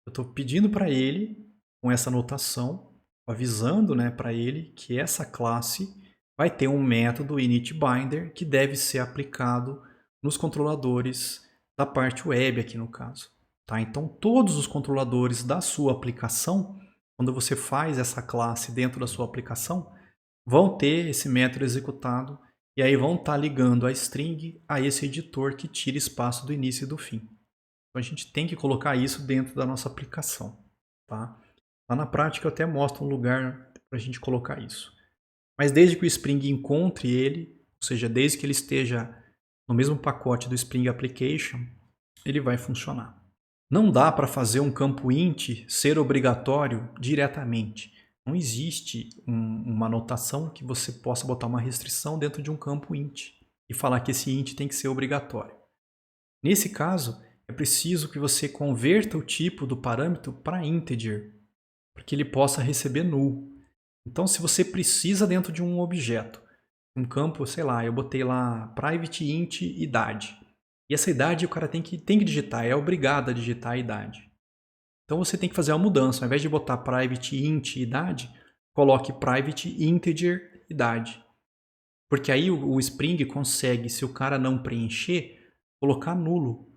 Eu estou pedindo para ele, com essa notação, avisando, né, para ele que essa classe vai ter um método initBinder que deve ser aplicado nos controladores da parte web aqui no caso. Tá? Então todos os controladores da sua aplicação, quando você faz essa classe dentro da sua aplicação, vão ter esse método executado e aí vão estar ligando a string a esse editor que tira espaço do início e do fim. Então a gente tem que colocar isso dentro da nossa aplicação. Tá? Lá na prática eu até mostro um lugar para a gente colocar isso. Mas desde que o Spring encontre ele, ou seja, desde que ele esteja no mesmo pacote do Spring Application, ele vai funcionar. Não dá para fazer um campo int ser obrigatório diretamente. Não existe uma anotação que você possa botar uma restrição dentro de um campo int e falar que esse int tem que ser obrigatório. Nesse caso, é preciso que você converta o tipo do parâmetro para integer, para que ele possa receber null. Então, se você precisa dentro de um objeto, um campo, sei lá, eu botei lá private int idade. E essa idade o cara tem que digitar, é obrigado a digitar a idade. Então você tem que fazer uma mudança. Ao invés de botar private int idade, coloque private integer idade. Porque aí o Spring consegue, se o cara não preencher, colocar nulo.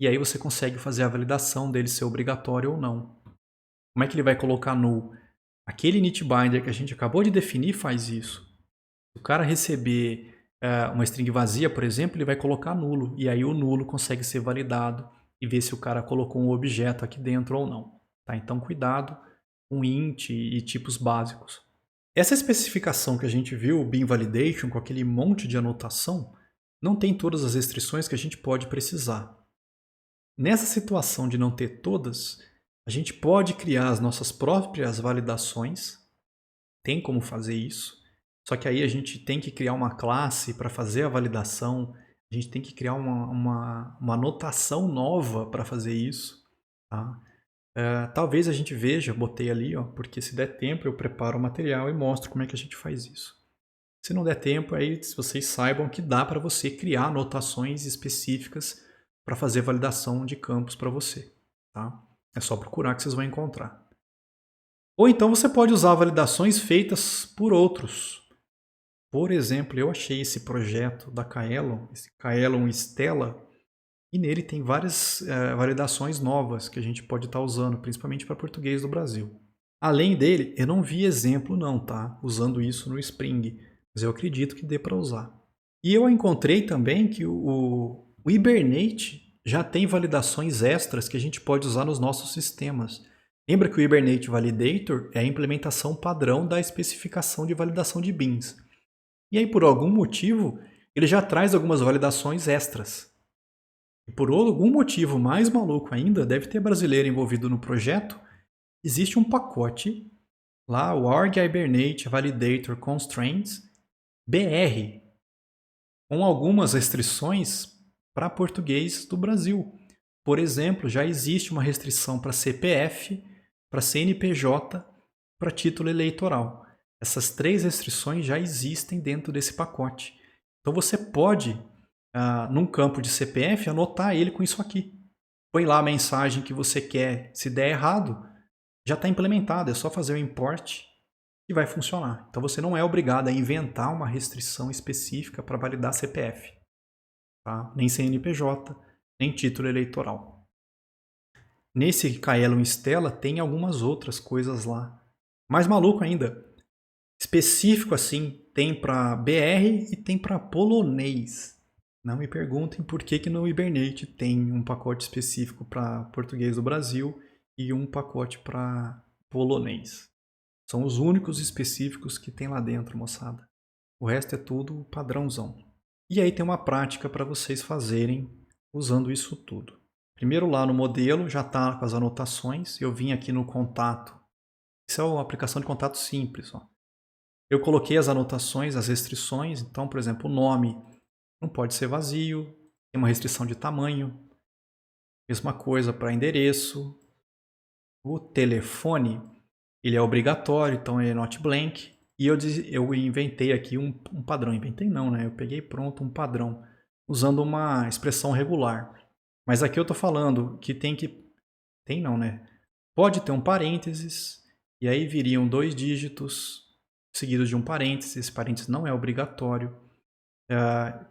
E aí você consegue fazer a validação dele ser obrigatório ou não. Como é que ele vai colocar null? Aquele initBinder que a gente acabou de definir faz isso. Se o cara receber uma string vazia, por exemplo, ele vai colocar nulo. E aí o nulo consegue ser validado e ver se o cara colocou um objeto aqui dentro ou não. Tá? Então cuidado com int e tipos básicos. Essa especificação que a gente viu, o Bean Validation, com aquele monte de anotação, não tem todas as restrições que a gente pode precisar. Nessa situação de não ter todas, a gente pode criar as nossas próprias validações, tem como fazer isso, só que aí a gente tem que criar uma classe para fazer a validação, a gente tem que criar uma anotação nova para fazer isso. Tá? Talvez a gente veja, botei ali, ó, porque se der tempo eu preparo o material e mostro como é que a gente faz isso. Se não der tempo, aí vocês saibam que dá para você criar anotações específicas para fazer validação de campos para você. Tá? É só procurar que vocês vão encontrar. Ou então você pode usar validações feitas por outros. Por exemplo, eu achei esse projeto da Kaelon, esse Kaelon Stella, e nele tem várias validações novas que a gente pode estar usando, principalmente para português do Brasil. Além dele, eu não vi exemplo não, tá? Usando isso no Spring, mas eu acredito que dê para usar. E eu encontrei também que o Hibernate já tem validações extras que a gente pode usar nos nossos sistemas. Lembra que o Hibernate Validator é a implementação padrão da especificação de validação de beans. E aí, por algum motivo, ele já traz algumas validações extras. E por algum motivo mais maluco ainda, deve ter brasileiro envolvido no projeto, existe um pacote lá, o Org Hibernate Validator Constraints BR, com algumas restrições para português do Brasil. Por exemplo, já existe uma restrição para CPF, para CNPJ, para título eleitoral. Essas 3 restrições já existem dentro desse pacote. Então você pode, num campo de CPF, anotar ele com isso aqui. Põe lá a mensagem que você quer. Se der errado, já está implementado. É só fazer o import e vai funcionar. Então você não é obrigado a inventar uma restrição específica para validar CPF. Tá? Nem CNPJ, nem título eleitoral. Nesse Kaelon Stella tem algumas outras coisas lá. Mais maluco ainda. Específico assim, tem para BR e tem para polonês. Não me perguntem por que no Hibernate tem um pacote específico para português do Brasil e um pacote para polonês. São os únicos específicos que tem lá dentro, moçada. O resto é tudo padrãozão. E aí tem uma prática para vocês fazerem usando isso tudo. Primeiro lá no modelo já está com as anotações. Eu vim aqui no contato. Isso é uma aplicação de contato simples. Ó. Eu coloquei as anotações, as restrições. Então, por exemplo, o nome não pode ser vazio. Tem uma restrição de tamanho. Mesma coisa para endereço. O telefone, ele é obrigatório, então é not blank. E eu inventei aqui um padrão. Inventei não, né? Eu peguei pronto um padrão, usando uma expressão regular. Mas aqui eu estou falando que tem que... Tem não, né? Pode ter um parênteses, e aí viriam 2 dígitos seguidos de um parênteses. Esse parênteses não é obrigatório.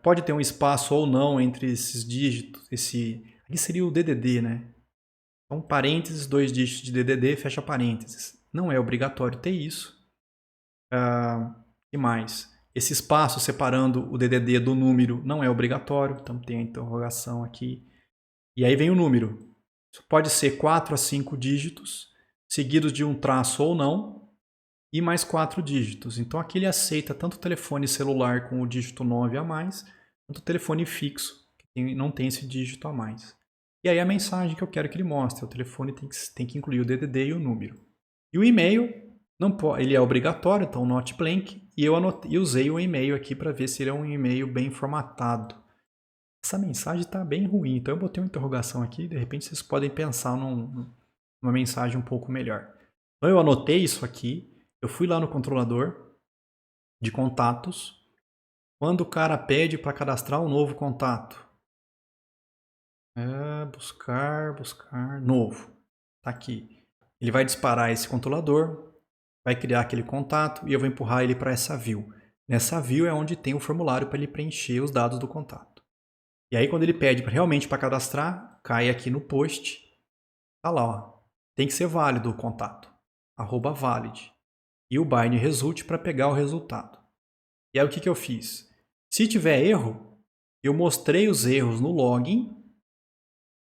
Pode ter um espaço ou não entre esses dígitos. Aqui seria o DDD, né? Então, parênteses, 2 dígitos de DDD, fecha parênteses. Não é obrigatório ter isso. E mais? Esse espaço separando o DDD do número não é obrigatório. Então, tem a interrogação aqui. E aí vem o número. Isso pode ser 4 a 5 dígitos, seguidos de um traço ou não, e mais 4 dígitos. Então, aqui ele aceita tanto o telefone celular com o dígito 9 a mais, quanto o telefone fixo, que não tem esse dígito a mais. E aí a mensagem que eu quero que ele mostre, o telefone tem que incluir o DDD e o número. E o e-mail, ele é obrigatório, então not blank, e eu usei o e-mail aqui para ver se ele é um e-mail bem formatado. Essa mensagem está bem ruim, então eu botei uma interrogação aqui, de repente vocês podem pensar numa mensagem um pouco melhor. Então eu anotei isso aqui, eu fui lá no controlador de contatos, quando o cara pede para cadastrar um novo contato. Buscar, novo. Tá aqui. Ele vai disparar esse controlador, vai criar aquele contato e eu vou empurrar ele para essa view. Nessa view é onde tem o formulário para ele preencher os dados do contato. E aí quando ele pede realmente para cadastrar, cai aqui no post. Tá lá, ó. Tem que ser válido o contato. @valid. E o bind result para pegar o resultado. E aí o que eu fiz? Se tiver erro, eu mostrei os erros no login.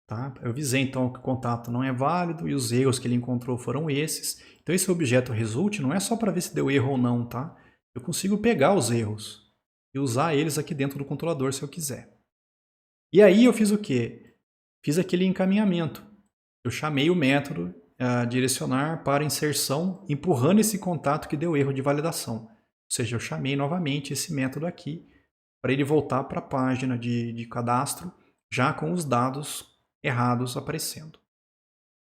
Tá? Eu avisei então que o contato não é válido e os erros que ele encontrou foram esses. Então esse objeto result não é só para ver se deu erro ou não. Tá? Eu consigo pegar os erros e usar eles aqui dentro do controlador se eu quiser. E aí eu fiz o quê? Fiz aquele encaminhamento. Eu chamei o método direcionar para inserção, empurrando esse contato que deu erro de validação. Ou seja, eu chamei novamente esse método aqui para ele voltar para a página de cadastro já com os dados errados aparecendo.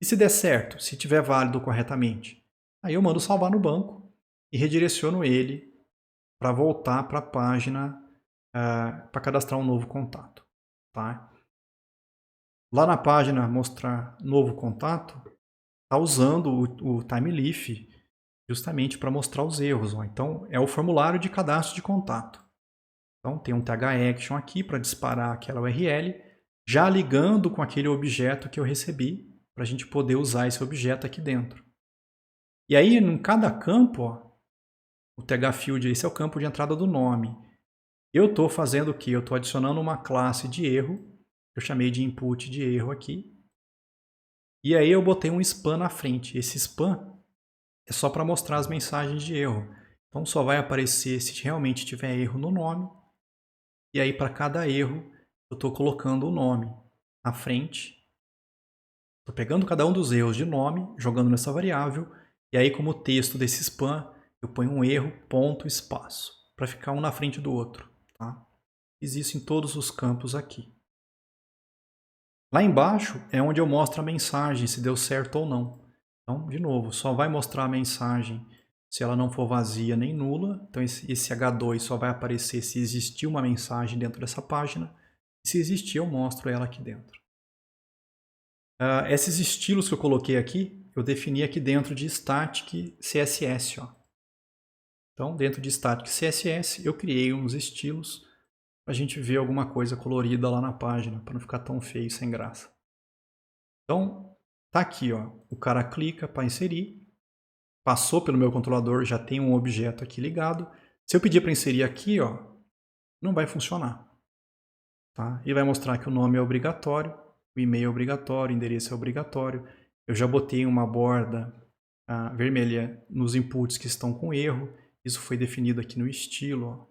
E se der certo, se tiver válido corretamente, aí eu mando salvar no banco e redireciono ele para voltar para a página para cadastrar um novo contato. Tá? Lá na página mostrar novo contato, está usando o TimeLeaf justamente para mostrar os erros. Ó. Então, é o formulário de cadastro de contato. Então, tem um TH-Action aqui para disparar aquela URL, já ligando com aquele objeto que eu recebi, para a gente poder usar esse objeto aqui dentro. E aí, em cada campo, ó, o TH-Field, esse é o campo de entrada do nome. Eu estou fazendo o quê? Eu estou adicionando uma classe de erro, eu chamei de input de erro aqui, e aí eu botei um spam na frente. Esse spam é só para mostrar as mensagens de erro. Então, só vai aparecer se realmente tiver erro no nome, e aí para cada erro eu estou colocando o nome na frente. Estou pegando cada um dos erros de nome, jogando nessa variável, e aí como texto desse spam, eu ponho um erro, ponto, espaço, para ficar um na frente do outro. Tá? Fiz isso em todos os campos aqui. Lá embaixo é onde eu mostro a mensagem, se deu certo ou não. Então, de novo, só vai mostrar a mensagem se ela não for vazia nem nula. Então, esse H2 só vai aparecer se existir uma mensagem dentro dessa página. E se existir, eu mostro ela aqui dentro. Esses estilos que eu coloquei aqui, eu defini aqui dentro de Static CSS. Ó. Então, dentro de Static CSS, eu criei uns estilos para a gente ver alguma coisa colorida lá na página, para não ficar tão feio sem graça. Então, tá aqui, ó, o cara clica para inserir, passou pelo meu controlador, já tem um objeto aqui ligado. Se eu pedir para inserir aqui, ó, não vai funcionar. Tá? Ele vai mostrar que o nome é obrigatório, o e-mail é obrigatório, o endereço é obrigatório. Eu já botei uma borda vermelha nos inputs que estão com erro. Isso foi definido aqui no estilo. Ó.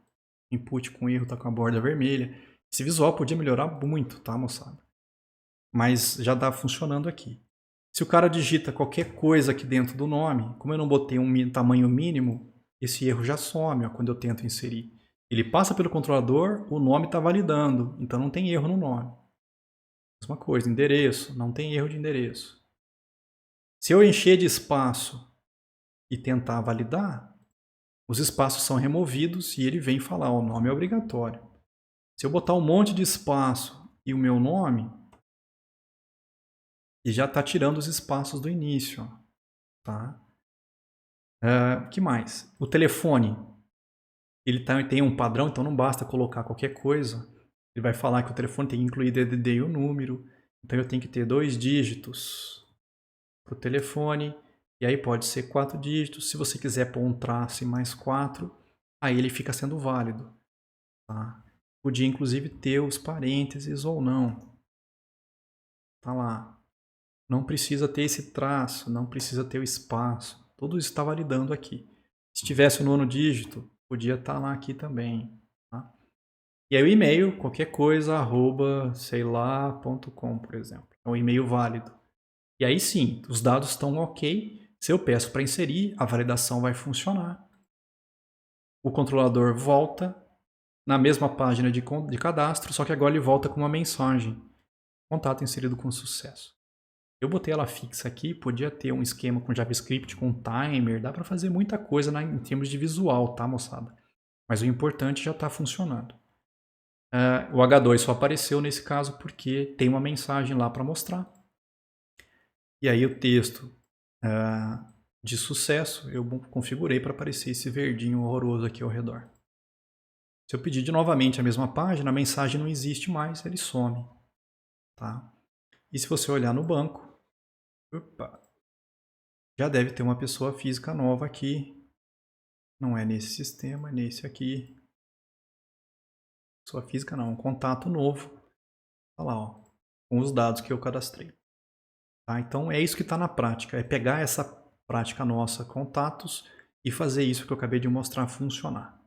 Input com erro está com a borda vermelha. Esse visual podia melhorar muito, tá, moçada? Mas já está funcionando aqui. Se o cara digita qualquer coisa aqui dentro do nome, como eu não botei um tamanho mínimo, esse erro já some ó, quando eu tento inserir. Ele passa pelo controlador, o nome está validando, então não tem erro no nome. Mesma coisa, endereço, não tem erro de endereço. Se eu encher de espaço e tentar validar, os espaços são removidos e ele vem falar, o nome é obrigatório. Se eu botar um monte de espaço e o meu nome, ele já está tirando os espaços do início. Tá? O que mais? O telefone, ele tem um padrão, então não basta colocar qualquer coisa. Ele vai falar que o telefone tem que incluir DDD e o número. Então eu tenho que ter 2 dígitos para o telefone. E aí pode ser 4 dígitos. Se você quiser pôr um traço e mais 4, aí ele fica sendo válido. Tá? Podia inclusive ter os parênteses ou não. Tá lá. Não precisa ter esse traço, não precisa ter o espaço. Tudo isso está validando aqui. Se tivesse o 9º dígito, podia estar lá aqui também. Tá? E aí o e-mail, qualquer coisa, @seilá.com, por exemplo. É um e-mail válido. E aí sim, os dados estão ok. Se eu peço para inserir, a validação vai funcionar. O controlador volta na mesma página de cadastro, só que agora ele volta com uma mensagem. Contato inserido com sucesso. Eu botei ela fixa aqui, podia ter um esquema com JavaScript, com timer, dá para fazer muita coisa em termos de visual, tá, moçada? Mas o importante já está funcionando. O H2 só apareceu nesse caso porque tem uma mensagem lá para mostrar. E aí o texto de sucesso eu configurei para aparecer esse verdinho horroroso aqui ao redor. Se eu pedir novamente a mesma página, a mensagem não existe mais, ele some. Tá? E se você olhar no banco, já deve ter uma pessoa física nova aqui. Não é nesse sistema, é nesse aqui. Pessoa física não, um contato novo. Olha lá, ó, com os dados que eu cadastrei. Tá? Então é isso que está na prática, é pegar essa prática nossa, contatos, e fazer isso que eu acabei de mostrar funcionar.